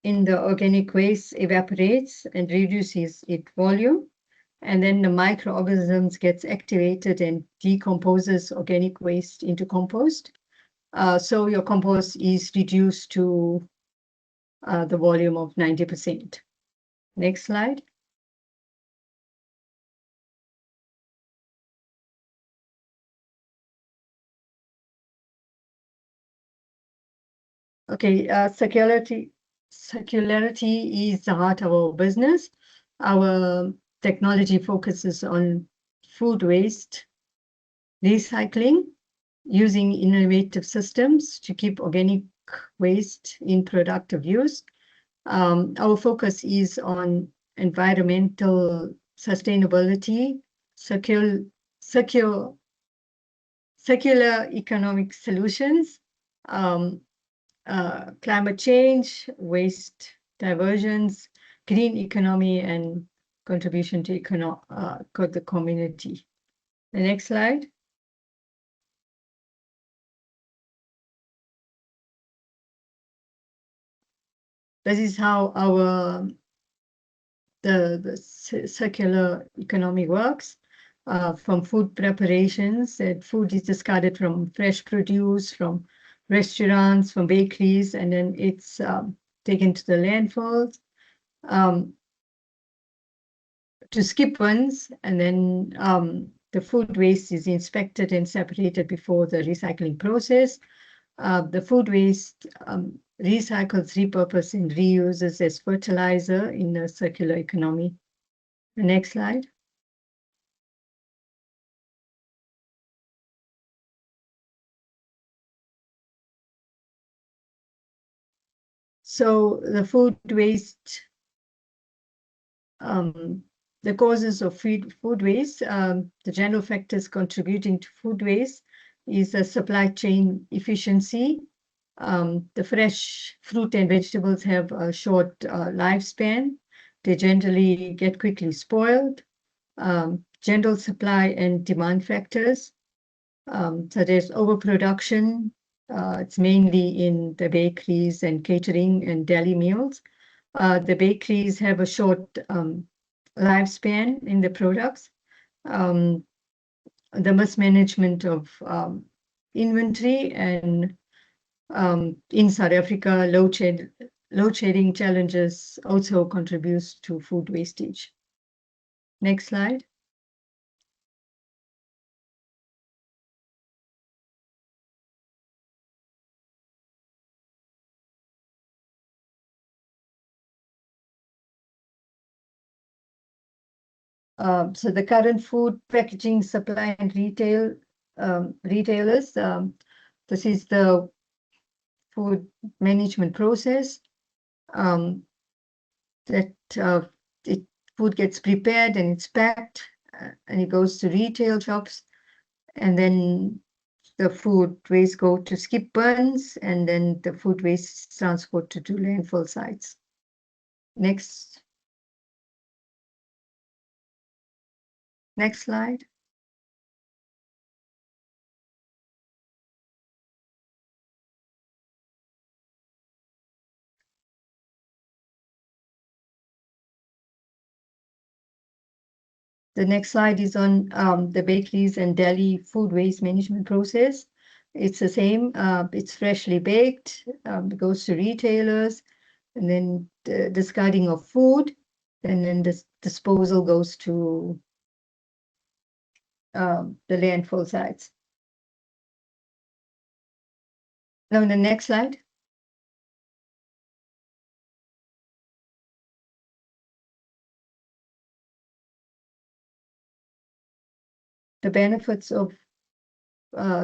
in the organic waste evaporates and reduces its volume. And then the microorganisms gets activated and decomposes organic waste into compost. So your compost is reduced to the volume of 90%. Next slide. Okay, circularity is the heart of our business. Our technology focuses on food waste recycling, using innovative systems to keep organic waste in productive use. Our focus is on environmental sustainability, circular economic solutions, climate change, waste diversions, green economy, and contribution to the community. The next slide. This is how the circular economy works. From food preparations, that food is discarded from fresh produce, from restaurants, from bakeries, and then it's taken to the landfills to skip ones, and then the food waste is inspected and separated before the recycling process. The food waste recycles, repurposes, and reuses as fertilizer in a circular economy. The next slide. So the food waste, the causes of food waste, the general factors contributing to food waste is a supply chain efficiency. The fresh fruit and vegetables have a short lifespan. They generally get quickly spoiled. General supply and demand factors. So there's overproduction. It's mainly in the bakeries and catering and deli meals. The bakeries have a short lifespan in the products. The mismanagement of inventory, and in South Africa, load shedding challenges also contributes to food wastage. Next slide. So the current food packaging supply and retailers, this is the food management process. Food gets prepared and it's packed, and it goes to retail shops, and then the food waste go to skip burns, and then the food waste is transported to landfill sites. Next slide. The next slide is on the bakeries and deli food waste management process. It's the same. It's freshly baked. It goes to retailers, and then the discarding of food, and then the disposal goes to the landfill sites. Now, in the next slide. The benefits of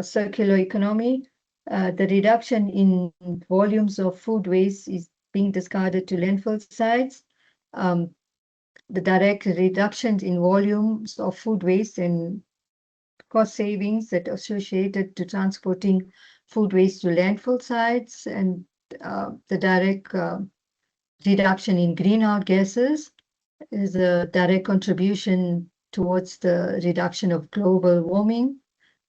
circular economy. The reduction in volumes of food waste is being discarded to landfill sites. The direct reductions in volumes of food waste and cost savings that are associated to transporting food waste to landfill sites, and the direct reduction in greenhouse gases is a direct contribution towards the reduction of global warming.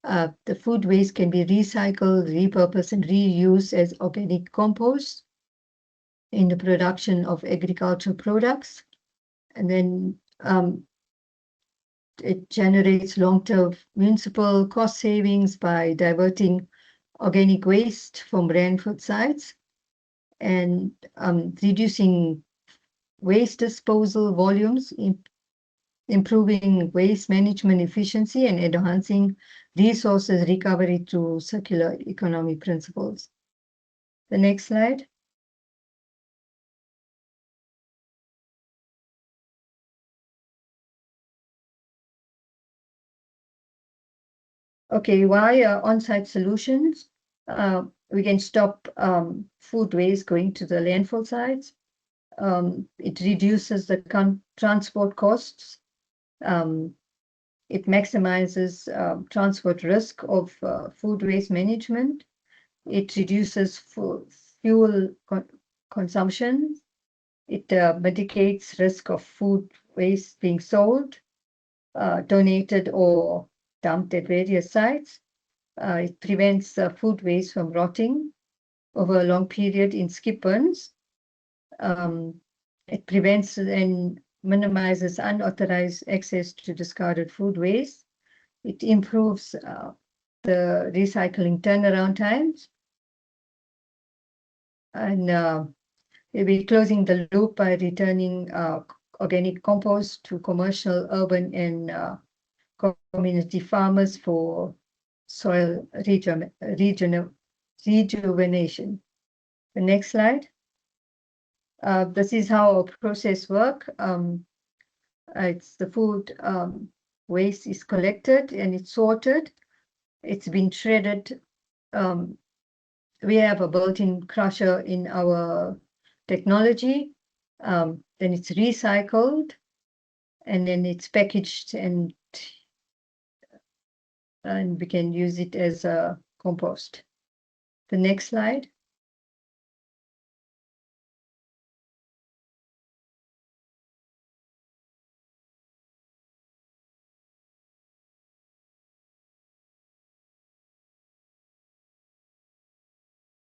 The food waste can be recycled, repurposed, and reused as organic compost in the production of agricultural products. And then it generates long-term municipal cost savings by diverting organic waste from landfill sites, and reducing waste disposal volumes, improving waste management efficiency, and enhancing resources recovery through circular economy principles. The next slide. Okay, why on-site solutions? We can stop food waste going to the landfill sites. It reduces the transport costs. It maximizes transport risk of food waste management. It reduces fuel consumption. It mitigates risk of food waste being sold, donated, or dumped at various sites. It prevents food waste from rotting over a long period in skip burns. It prevents and minimizes unauthorized access to discarded food waste. It improves the recycling turnaround times. And we'll be closing the loop by returning organic compost to commercial, urban, and community farmers for soil rejuvenation. The next slide. This is how our process works. It's the food waste is collected and it's sorted. It's been shredded. We have a built-in crusher in our technology. Then it's recycled, and then it's packaged, and we can use it as a compost. The next slide.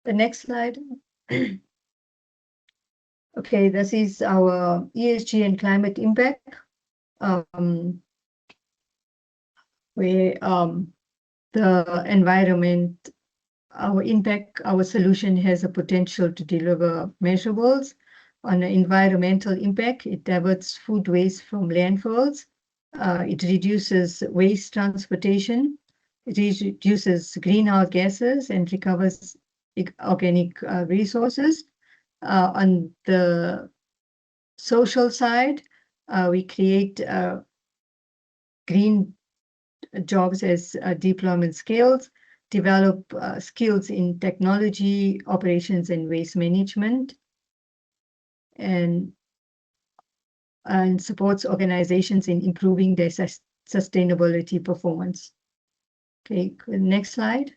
The next slide. Okay, this is our ESG and climate impact. The environment, our impact, our solution has a potential to deliver measurables. On the environmental impact, it diverts food waste from landfills. It reduces waste transportation. It reduces greenhouse gases and recovers organic resources. On the social side, we create green jobs as deployment skills, develop skills in technology, operations, and waste management, and supports organizations in improving their sustainability performance. Okay, next slide.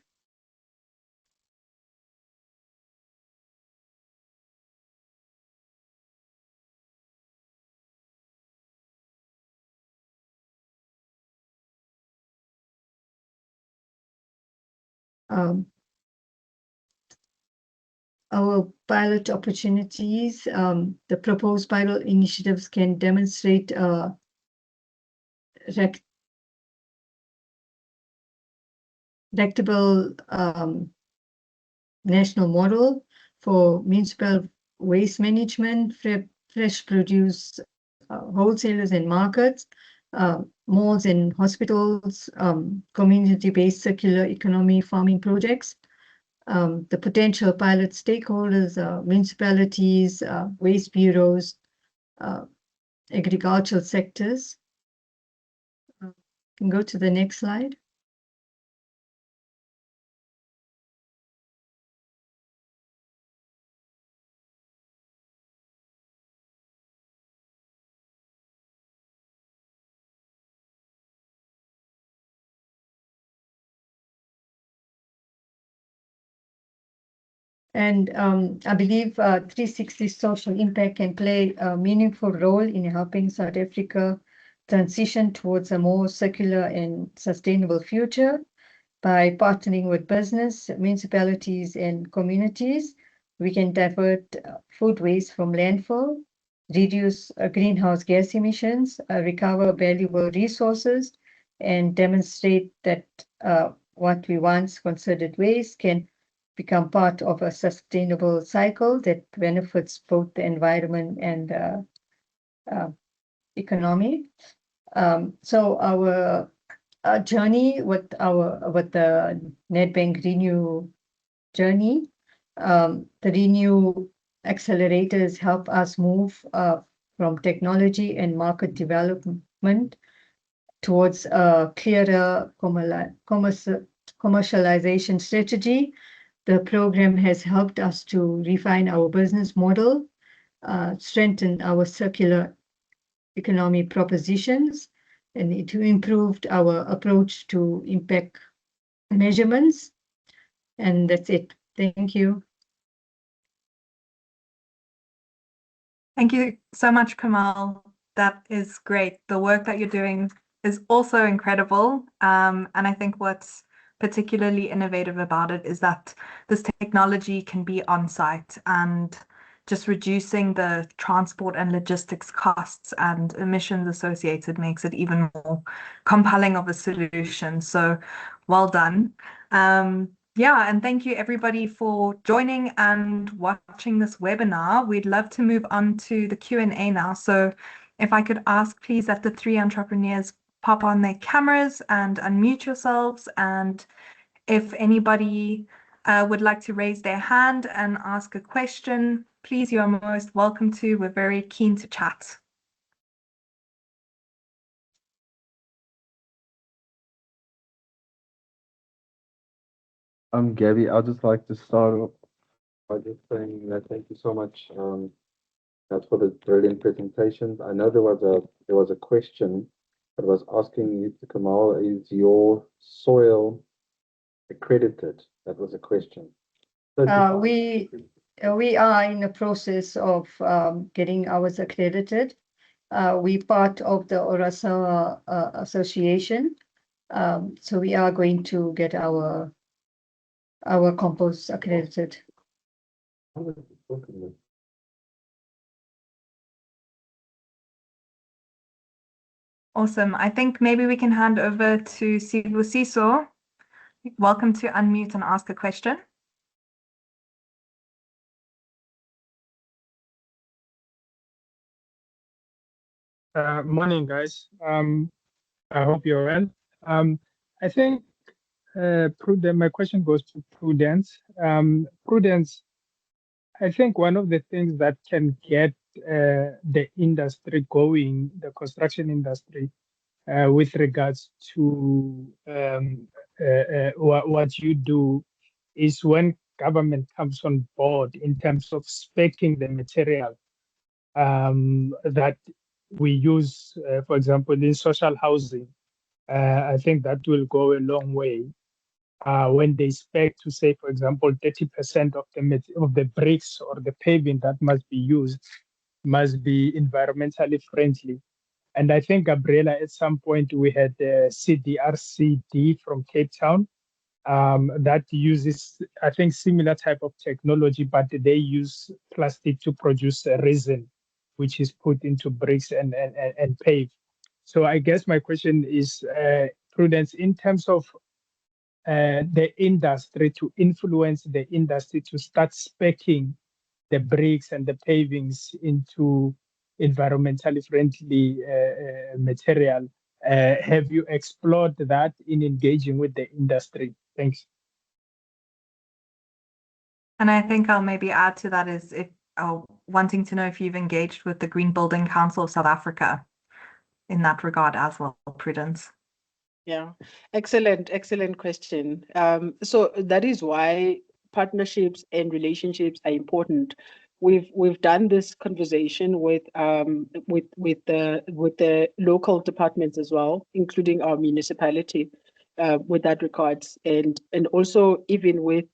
Our pilot opportunities, the proposed pilot initiatives can demonstrate a rectable national model for municipal waste management, fresh produce wholesalers and markets, malls and hospitals, community-based circular economy farming projects. The potential pilot stakeholders are municipalities, waste bureaus, agricultural sectors. Can go to the next slide. And I believe 360 social impact can play a meaningful role in helping South Africa transition towards a more circular and sustainable future. By partnering with business, municipalities, and communities, we can divert food waste from landfill, reduce greenhouse gas emissions, recover valuable resources, and demonstrate that what we once considered waste can become part of a sustainable cycle that benefits both the environment and economy. So our journey with the Nedbank ReNEW journey The ReNEW accelerators help us move from technology and market development towards a clearer commercialization strategy. The program has helped us to refine our business model, strengthen our circular economy propositions, and it improved our approach to impact measurements. And that's it. Thank you. Thank you so much, Kamal. That is great. The work that you're doing is also incredible. And I think what's particularly innovative about it is that this technology can be on site, and just reducing the transport and logistics costs and emissions associated makes it even more compelling of a solution. So well done. Yeah, and thank you everybody for joining and watching this webinar. We'd love to move on to the Q&A now. So if I could ask, please, that the three entrepreneurs pop on their cameras and unmute yourselves. And if anybody would like to raise their hand and ask a question, please, you are most welcome to. We're very keen to chat. Gabby, I'd just like to start off by just saying that thank you so much that's for the brilliant presentations. I know there was a question that was asking you, Kamal, is your soil accredited? That was a question. We are in the process of getting ours accredited. We're part of the Orasa Association, so we are going to get our compost accredited. Awesome. I think maybe we can hand over to Sibusiso. Welcome to unmute and ask a question. Morning, guys. I hope you're well. I think my question goes to Prudence. Prudence, I think one of the things that can get the industry going, the construction industry, with regards to what you do, is when government comes on board in terms of speccing the material that we use, for example, in social housing. I think that will go a long way when they spec to say, for example, 30% of the bricks or the paving that must be used must be environmentally friendly. And I think, Gabriela, at some point we had CDRCD from Cape Town that uses, I think, similar type of technology, but they use plastic to produce a resin, which is put into bricks and pave. So I guess my question is, Prudence, in terms of the industry, to influence the industry to start speccing the bricks and the pavings into environmentally friendly material. Have you explored that in engaging with the industry? Thanks. And I think I'll maybe add to that is if wanting to know if you've engaged with the Green Building Council of South Africa in that regard as well, Prudence. Yeah, excellent question. So that is why partnerships and relationships are important. We've done this conversation with the local departments as well, including our municipality, with that regards, and also even with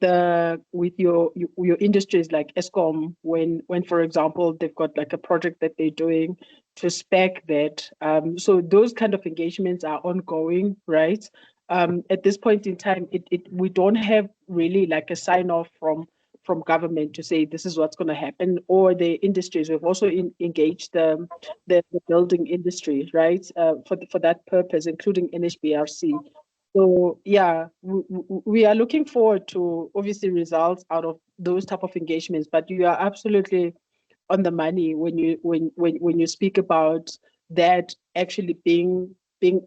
your industries like Eskom, when for example they've got like a project that they're doing to spec that. So those kind of engagements are ongoing, right? At this point in time, we don't have really like a sign off from government to say this is what's going to happen, or the industries. We've also engaged the building industry, right, for that purpose, including NHBRC. So yeah, we are looking forward to obviously results out of those type of engagements. But you are absolutely on the money when you speak about that actually being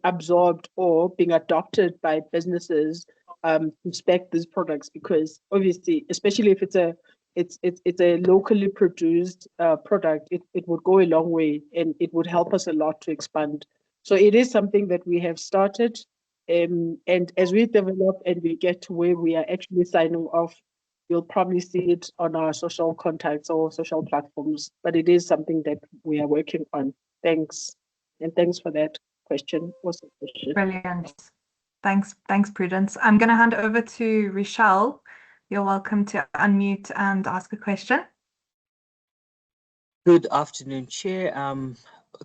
absorbed or being adopted by businesses to spec these products, because obviously, especially if it's a locally produced product, it would go a long way, and it would help us a lot to expand. So it is something that we have started, and as we develop and we get to where we are actually signing off, you'll probably see it on our social contacts or social platforms. But it is something that we are working on. Thanks, and thanks for that question. What's the question? Brilliant. Thanks, Prudence. I'm going to hand over to Rochelle. You're welcome to unmute and ask a question. Good afternoon, Chair.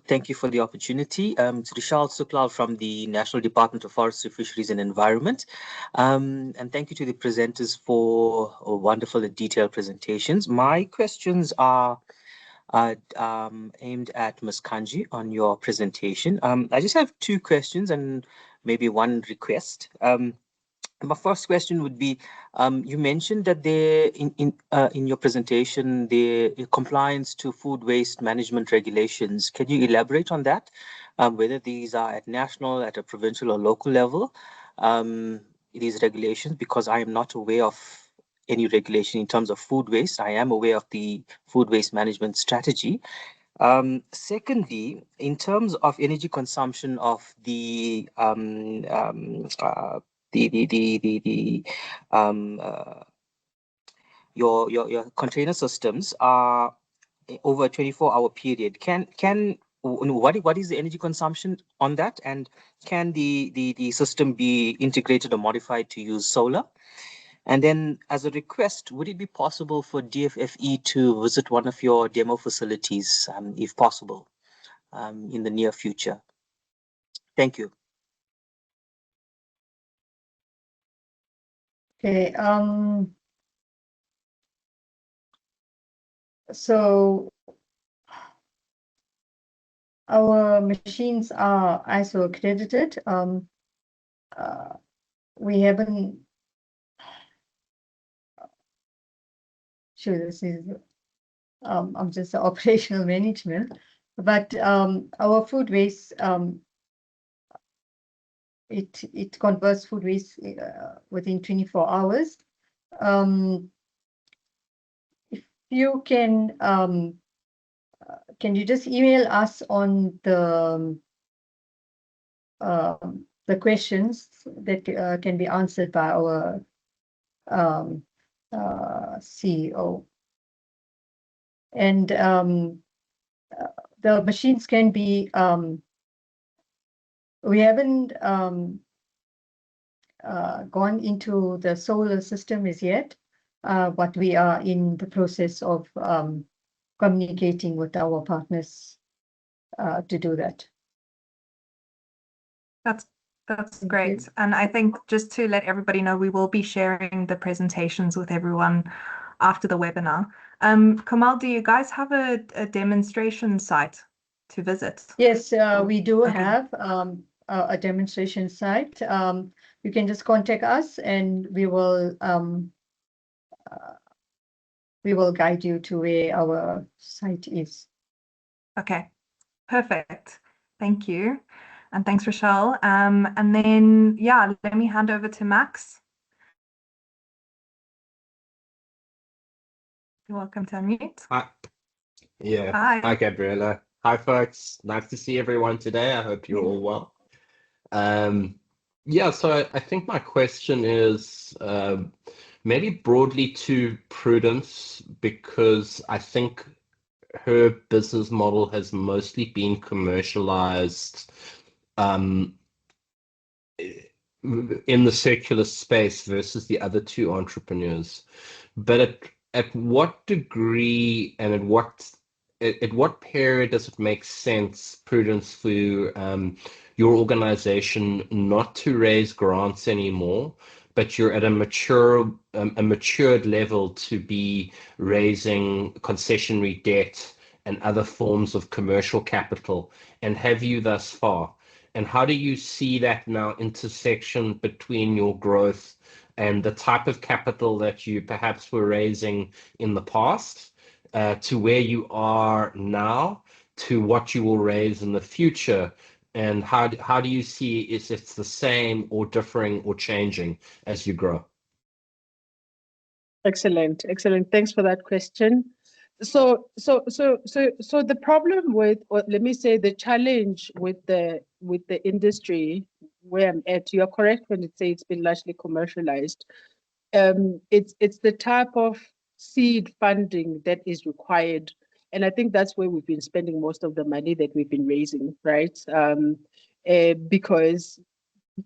Thank you for the opportunity. It's Rishal Suklal from the National Department of Forestry, Fisheries and Environment. And thank you to the presenters for wonderful and detailed presentations. My questions are aimed at Ms. Kanji on your presentation. I just have two questions and maybe one request. My first question would be, you mentioned that there in your presentation, the compliance to food waste management regulations. Can you elaborate on that? Whether these are at national, at a provincial or local level, these regulations, because I am not aware of any regulation in terms of food waste. I am aware of the food waste management strategy. Secondly, in terms of energy consumption of your container systems are over a 24-hour period. What is the energy consumption on that, and can the system be integrated or modified to use solar? And then, as a request, would it be possible for DFFE to visit one of your demo facilities, if possible, in the near future? Thank you. Okay. So our machines are ISO accredited. We haven't. Sure, this is. I'm just operational management, but our food waste. It converts food waste within 24 hours. If you can you just email us on the questions that can be answered by our CEO, and the machines can be. We haven't gone into the solar system as yet, but we are in the process of communicating with our partners to do that. That's great. And I think just to let everybody know, we will be sharing the presentations with everyone after the webinar. Kamal, do you guys have a demonstration site to visit? Yes, we do have a demonstration site. You can just contact us and we will guide you to where our site is. Okay, perfect. Thank you. And thanks, Rochelle. And then, yeah, let me hand over to Max. You're welcome to unmute. Hi. Yeah. Hi. Hi, Gabriella. Hi, folks. Nice to see everyone today. I hope you're all well. Yeah, so I think my question is maybe broadly to Prudence, because I think her business model has mostly been commercialized in the circular space versus the other two entrepreneurs. But at what degree and at what period does it make sense, Prudence, for your organization not to raise grants anymore, but you're at a matured level to be raising concessionary debt and other forms of commercial capital, and have you thus far? And how do you see that now intersection between your growth and the type of capital that you perhaps were raising in the past to where you are now, to what you will raise in the future, And how do you see if it's the same or differing or changing as you grow? Excellent. Thanks for that question. So the problem with, or let me say, the challenge with the industry where I'm at, you are correct when you say it's been largely commercialized. It's the type of seed funding that is required, and I think that's where we've been spending most of the money that we've been raising, right? Because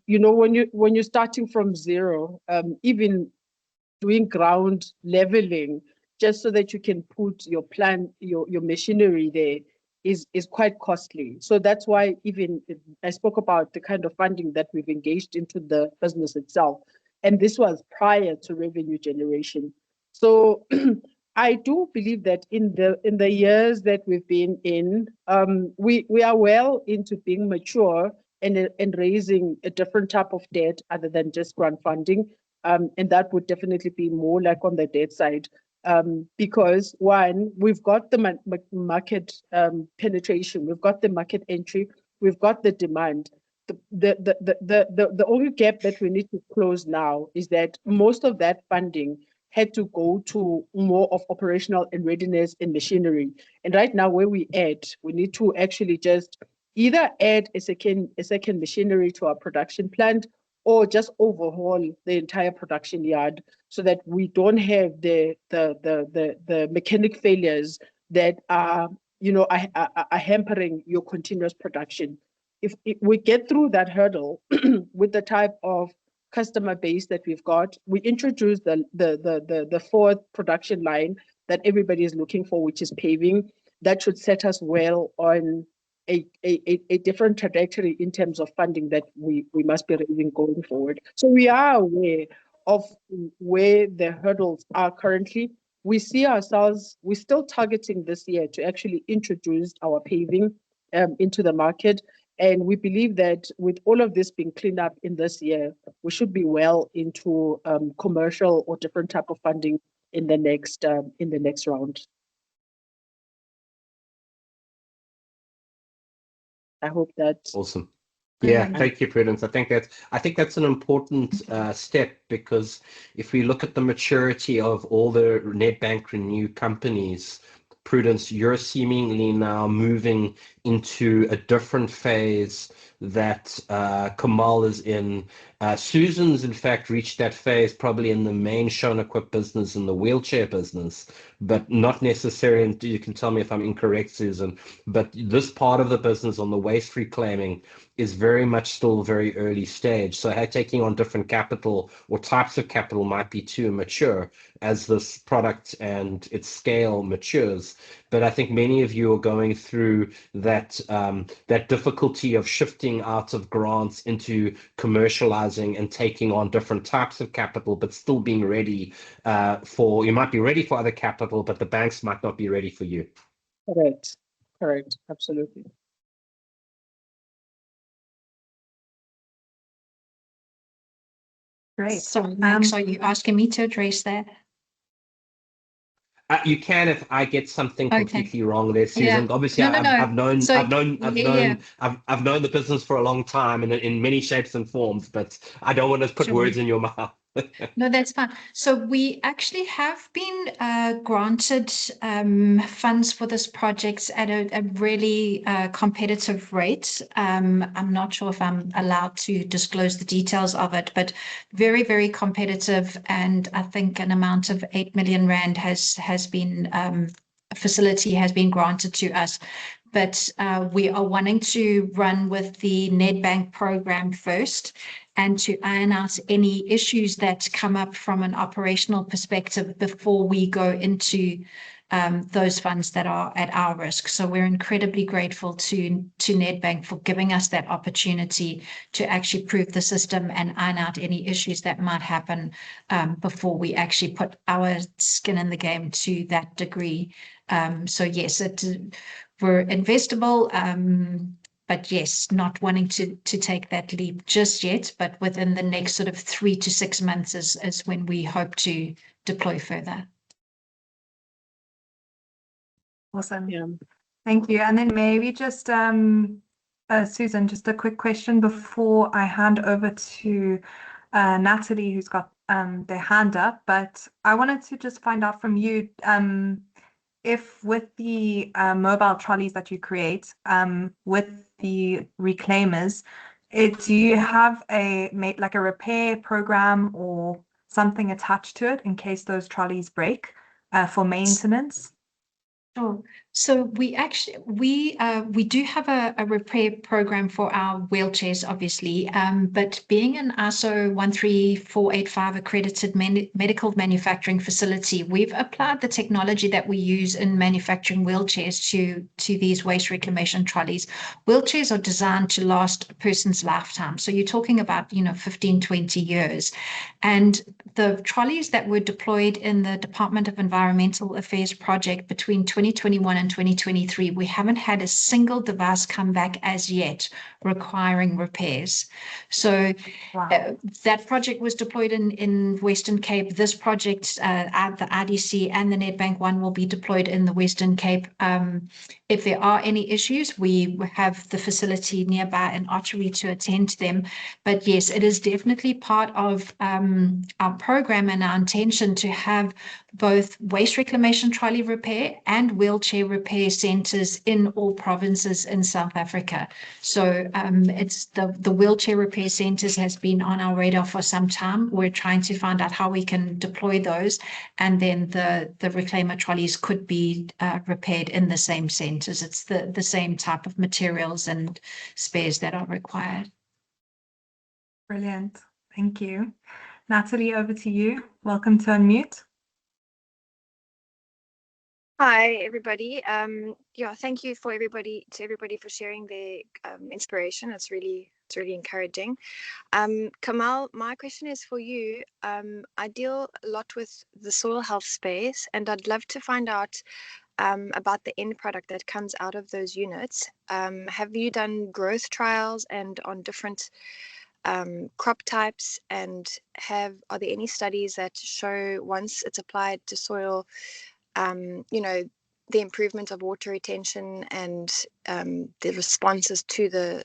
when you're starting from zero, even doing ground leveling just so that you can put your your machinery there is quite costly. So that's why even I spoke about the kind of funding that we've engaged into the business itself. And this was prior to revenue generation. So I do believe that in the years that we've been in, we are well into being mature and raising a different type of debt other than just grant funding. And that would definitely be more like on the debt side. Because one, we've got the market penetration, we've got the market entry, we've got the demand. The only gap that we need to close now is that most of that funding had to go to more of operational and readiness and machinery. And right now, where we at, we need to actually just either add a second machinery to our production plant, or just overhaul the entire production yard so that we don't have the mechanic failures that are hampering your continuous production. If we get through that hurdle with the type of customer base that we've got, we introduce the fourth production line that everybody is looking for, which is paving. That should set us well on a different trajectory in terms of funding that we must be raising going forward. So we are aware of where the hurdles are currently. We see ourselves, we're still targeting this year to actually introduce our paving into the market. And we believe that with all of this being cleaned up in this year, we should be well into commercial or different type of funding in the next round. I hope that's awesome. Yeah, thank you, Prudence. I think that's an important step, because if we look at the maturity of all the Nedbank ReNEW companies, Prudence, you're seemingly now moving into a different phase that Kamal is in. Susan's, in fact, reached that phase probably in the main Shown-Equip business and the wheelchair business, but not necessarily, and you can tell me if I'm incorrect, Susan, but this part of the business on the waste reclaiming is very much still very early stage. So taking on different capital or types of capital might be too immature as this product and its scale matures. But I think many of you are going through that difficulty of shifting out of grants into commercializing and taking on different types of capital, but still being ready you might be ready for other capital, but the banks might not be ready for you. Correct, absolutely. Great. So, Max, are you asking me to address that? You can if I get something completely wrong there, Susan. Yeah. Obviously, No. I've known I've known the business for a long time in many shapes and forms, but I don't want to put words in your mouth. No, that's fine. So we actually have been granted funds for this project at a really competitive rate. I'm not sure if I'm allowed to disclose the details of it, but very, very competitive. And I think an amount of 8 million rand has been a facility has been granted to us. But we are wanting to run with the Nedbank program first, and to iron out any issues that come up from an operational perspective before we go into those funds that are at our risk. So we're incredibly grateful to Nedbank for giving us that opportunity to actually prove the system and iron out any issues that might happen before we actually put our skin in the game to that degree. So yes, we're investable. But yes, not wanting to take that leap just yet, but within the next sort of 3 to 6 months is when we hope to deploy further. Awesome. Yeah. Thank you. And then maybe just Susan, just a quick question before I hand over to Natalie, who's got their hand up. But I wanted to just find out from you if with the mobile trolleys that you create, with the reclaimers, do you have like a repair program or something attached to it in case those trolleys break for maintenance? Sure. So we do have a repair program for our wheelchairs, obviously, but being an ISO 13485 accredited medical manufacturing facility, we've applied the technology that we use in manufacturing wheelchairs to these waste reclamation trolleys. Wheelchairs are designed to last a person's lifetime. So you're talking about, 15, 20 years. And the trolleys that were deployed in the Department of Environmental Affairs project between 2021 and 2023, we haven't had a single device come back as yet requiring repairs. So that project was deployed in Western Cape. This project at the IDC and the Nedbank one will be deployed in the Western Cape. If there are any issues, we have the facility nearby in Ottery to attend to them. But yes, it is definitely part of our program and our intention to have both waste reclamation trolley repair and wheelchair repair centres in all provinces in South Africa. So it's the wheelchair repair centres has been on our radar for some time. We're trying to find out how we can deploy those, and then the reclaimer trolleys could be repaired in the same centres. It's the same type of materials and spares that are required. Brilliant. Thank you. Natalie, over to you. Welcome to Unmute. Hi, everybody. Thank you for everybody for sharing their inspiration. It's really encouraging. Kamal, my question is for you. I deal a lot with the soil health space, and I'd love to find out about the end product that comes out of those units. Have you done growth trials and on different crop types, and are there any studies that show once it's applied to soil, the improvement of water retention and the responses to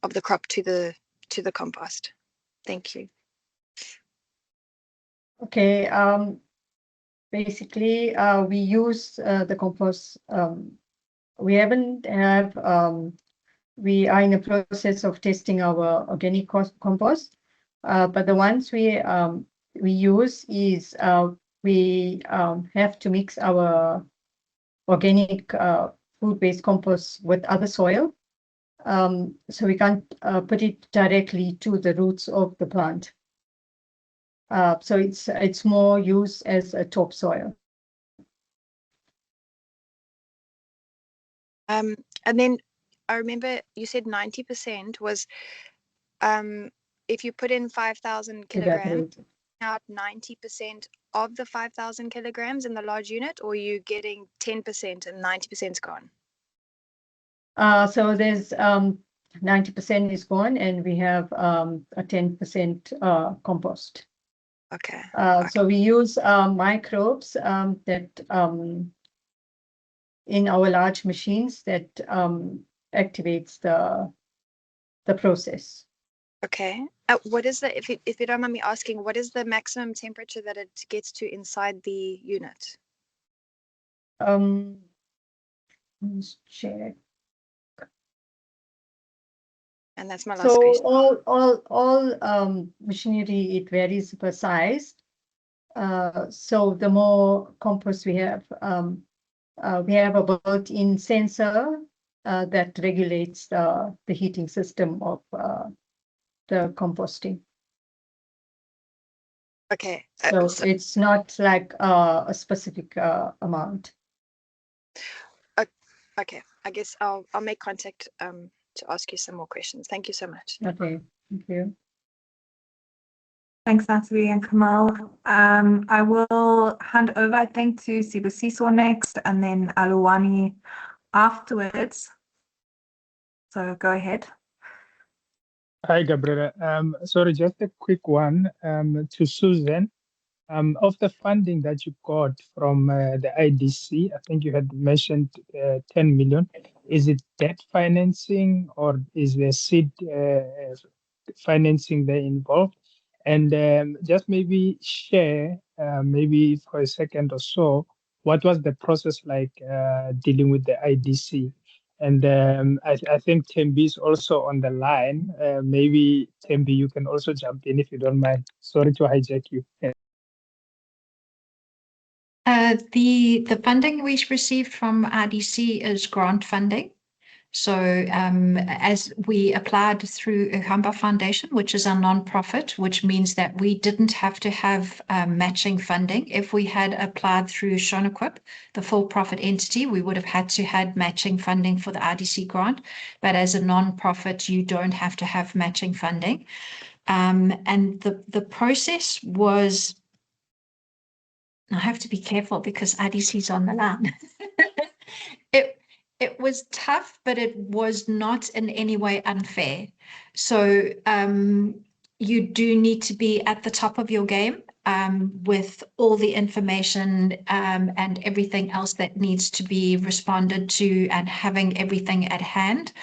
of the crop to the compost? Thank you. Okay. Basically, we use the compost. We are in the process of testing our organic compost, but the ones we use is we have to mix our organic food-based compost with other soil, so we can't put it directly to the roots of the plant. So it's more used as a topsoil. And then I remember you said 90% was if you put in 5,000 kilograms, out 90% of the 5,000 kilograms in the large unit, or are you getting 10% and 90% is gone? So there's 90% is gone, and we have a 10% compost. Okay. So we use microbes that in our large machines that activates the process. Okay. What is if you don't mind me asking, what is the maximum temperature that it gets to inside the unit? Let's check. And that's my last question. All machinery, it varies per size. So the more compost we have a built-in sensor that regulates the heating system of the composting. Okay. So it's not like a specific amount. Okay. I guess I'll make contact to ask you some more questions. Thank you so much. Okay. Thank you. Thanks, Natalie and Kamal. I will hand over, I think, to Sibusiso next, and then Aluwani afterwards. So go ahead. Hi, Gabriela. Sorry, just a quick one to Susan. Of the funding that you got from the IDC, I think you had mentioned 10 million. Is it debt financing or is there seed financing there involved? And just maybe share, maybe for a second or so, what was the process like dealing with the IDC? And I think Tembi is also on the line. Maybe Tembi, you can also jump in if you don't mind. Sorry to hijack you. The funding we received from RDC is grant funding. So as we applied through Uhamba Foundation, which is a non-profit, which means that we didn't have to have matching funding. If we had applied through Shonequip, the for-profit entity, we would have had to have matching funding for the RDC grant. But as a non-profit, you don't have to have matching funding. And the process was, I have to be careful because RDC's on the line. It was tough, but it was not in any way unfair. So you do need to be at the top of your game with all the information and everything else that needs to be responded to and having everything at hand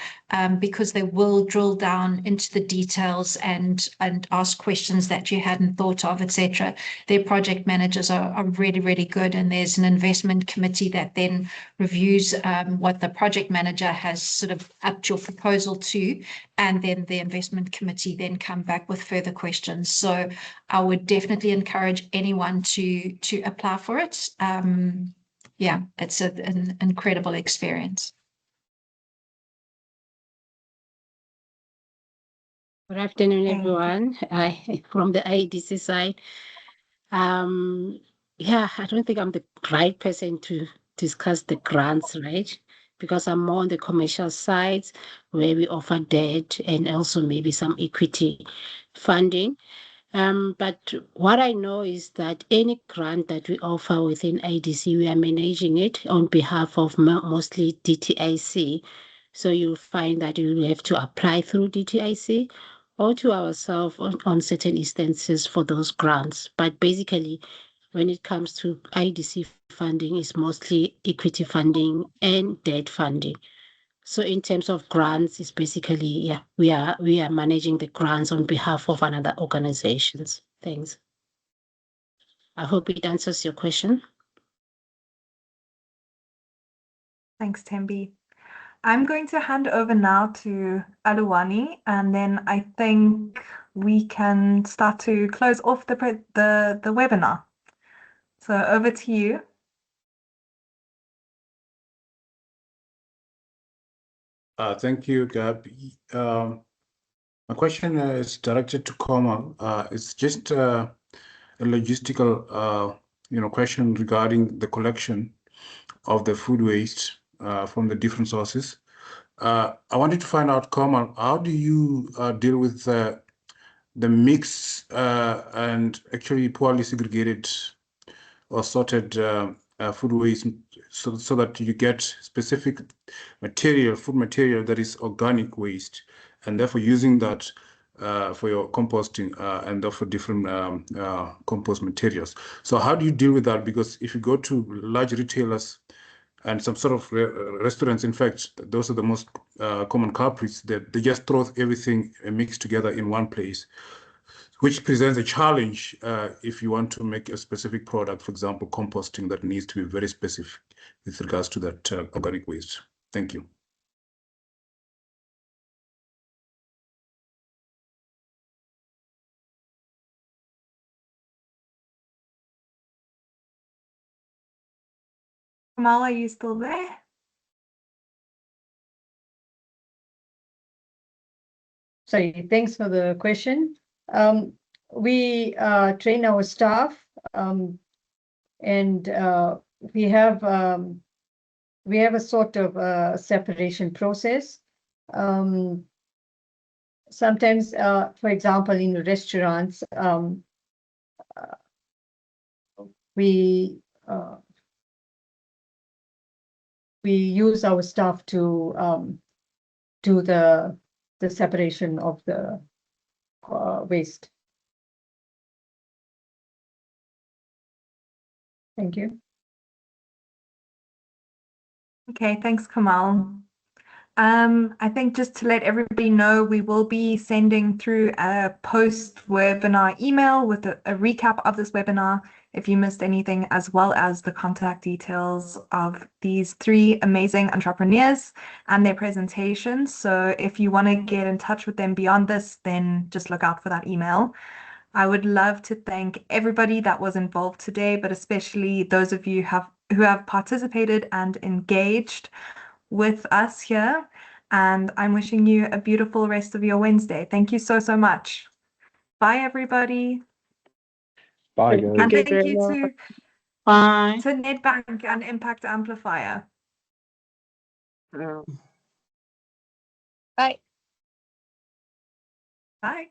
because they will drill down into the details and ask questions that you hadn't thought of, etc. Their project managers are really, really good, and there's an investment committee that then reviews what the project manager has sort of upped your proposal to, and then the investment committee then come back with further questions. So I would definitely encourage anyone to apply for it. Yeah, it's an incredible experience. Good afternoon, everyone. From the IDC side, yeah, I don't think I'm the right person to discuss the grants, right? Because I'm more on the commercial side where we offer debt and also maybe some equity funding. But what I know is that any grant that we offer within IDC, we are managing it on behalf of mostly DTIC. So you'll find that you have to apply through DTIC or to ourselves on certain instances for those grants. But basically, when it comes to IDC funding, it's mostly equity funding and debt funding. So in terms of grants, it's basically, yeah, we are managing the grants on behalf of another organizations. Thanks. I hope it answers your question. Thanks, Tembi. I'm going to hand over now to Aluwani, and then I think we can start to close off the webinar. So over to you. Thank you, Gab. My question is directed to Komal. It's just a logistical, question regarding the collection of the food waste from the different sources. I wanted to find out, Komal, how do you deal with the mix and actually poorly segregated or sorted food waste so that you get specific material, food material that is organic waste, and therefore using that for your composting and therefore different compost materials. So how do you deal with that? Because if you go to large retailers and some sort of restaurants, in fact, those are the most common culprits, that they just throw everything mixed together in one place, which presents a challenge if you want to make a specific product, for example, composting, that needs to be very specific with regards to that organic waste. Thank you. Kamal, are you still there? Sorry, thanks for the question. We train our staff, and we have a sort of separation process. Sometimes, for example, in restaurants, we use our staff to do the separation of the waste. Thank you. Okay, thanks, Kamal. I think just to let everybody know, we will be sending through a post-webinar email with a recap of this webinar if you missed anything, as well as the contact details of these 3 amazing entrepreneurs and their presentations. So if you want to get in touch with them beyond this, then just look out for that email. I would love to thank everybody that was involved today, but especially those of you who have participated and engaged with us here. And I'm wishing you a beautiful rest of your Wednesday. Thank you so, so much. Bye, everybody. Bye, guys. And thank you to Bye. Nedbank and Impact Amplifier. Bye. Bye.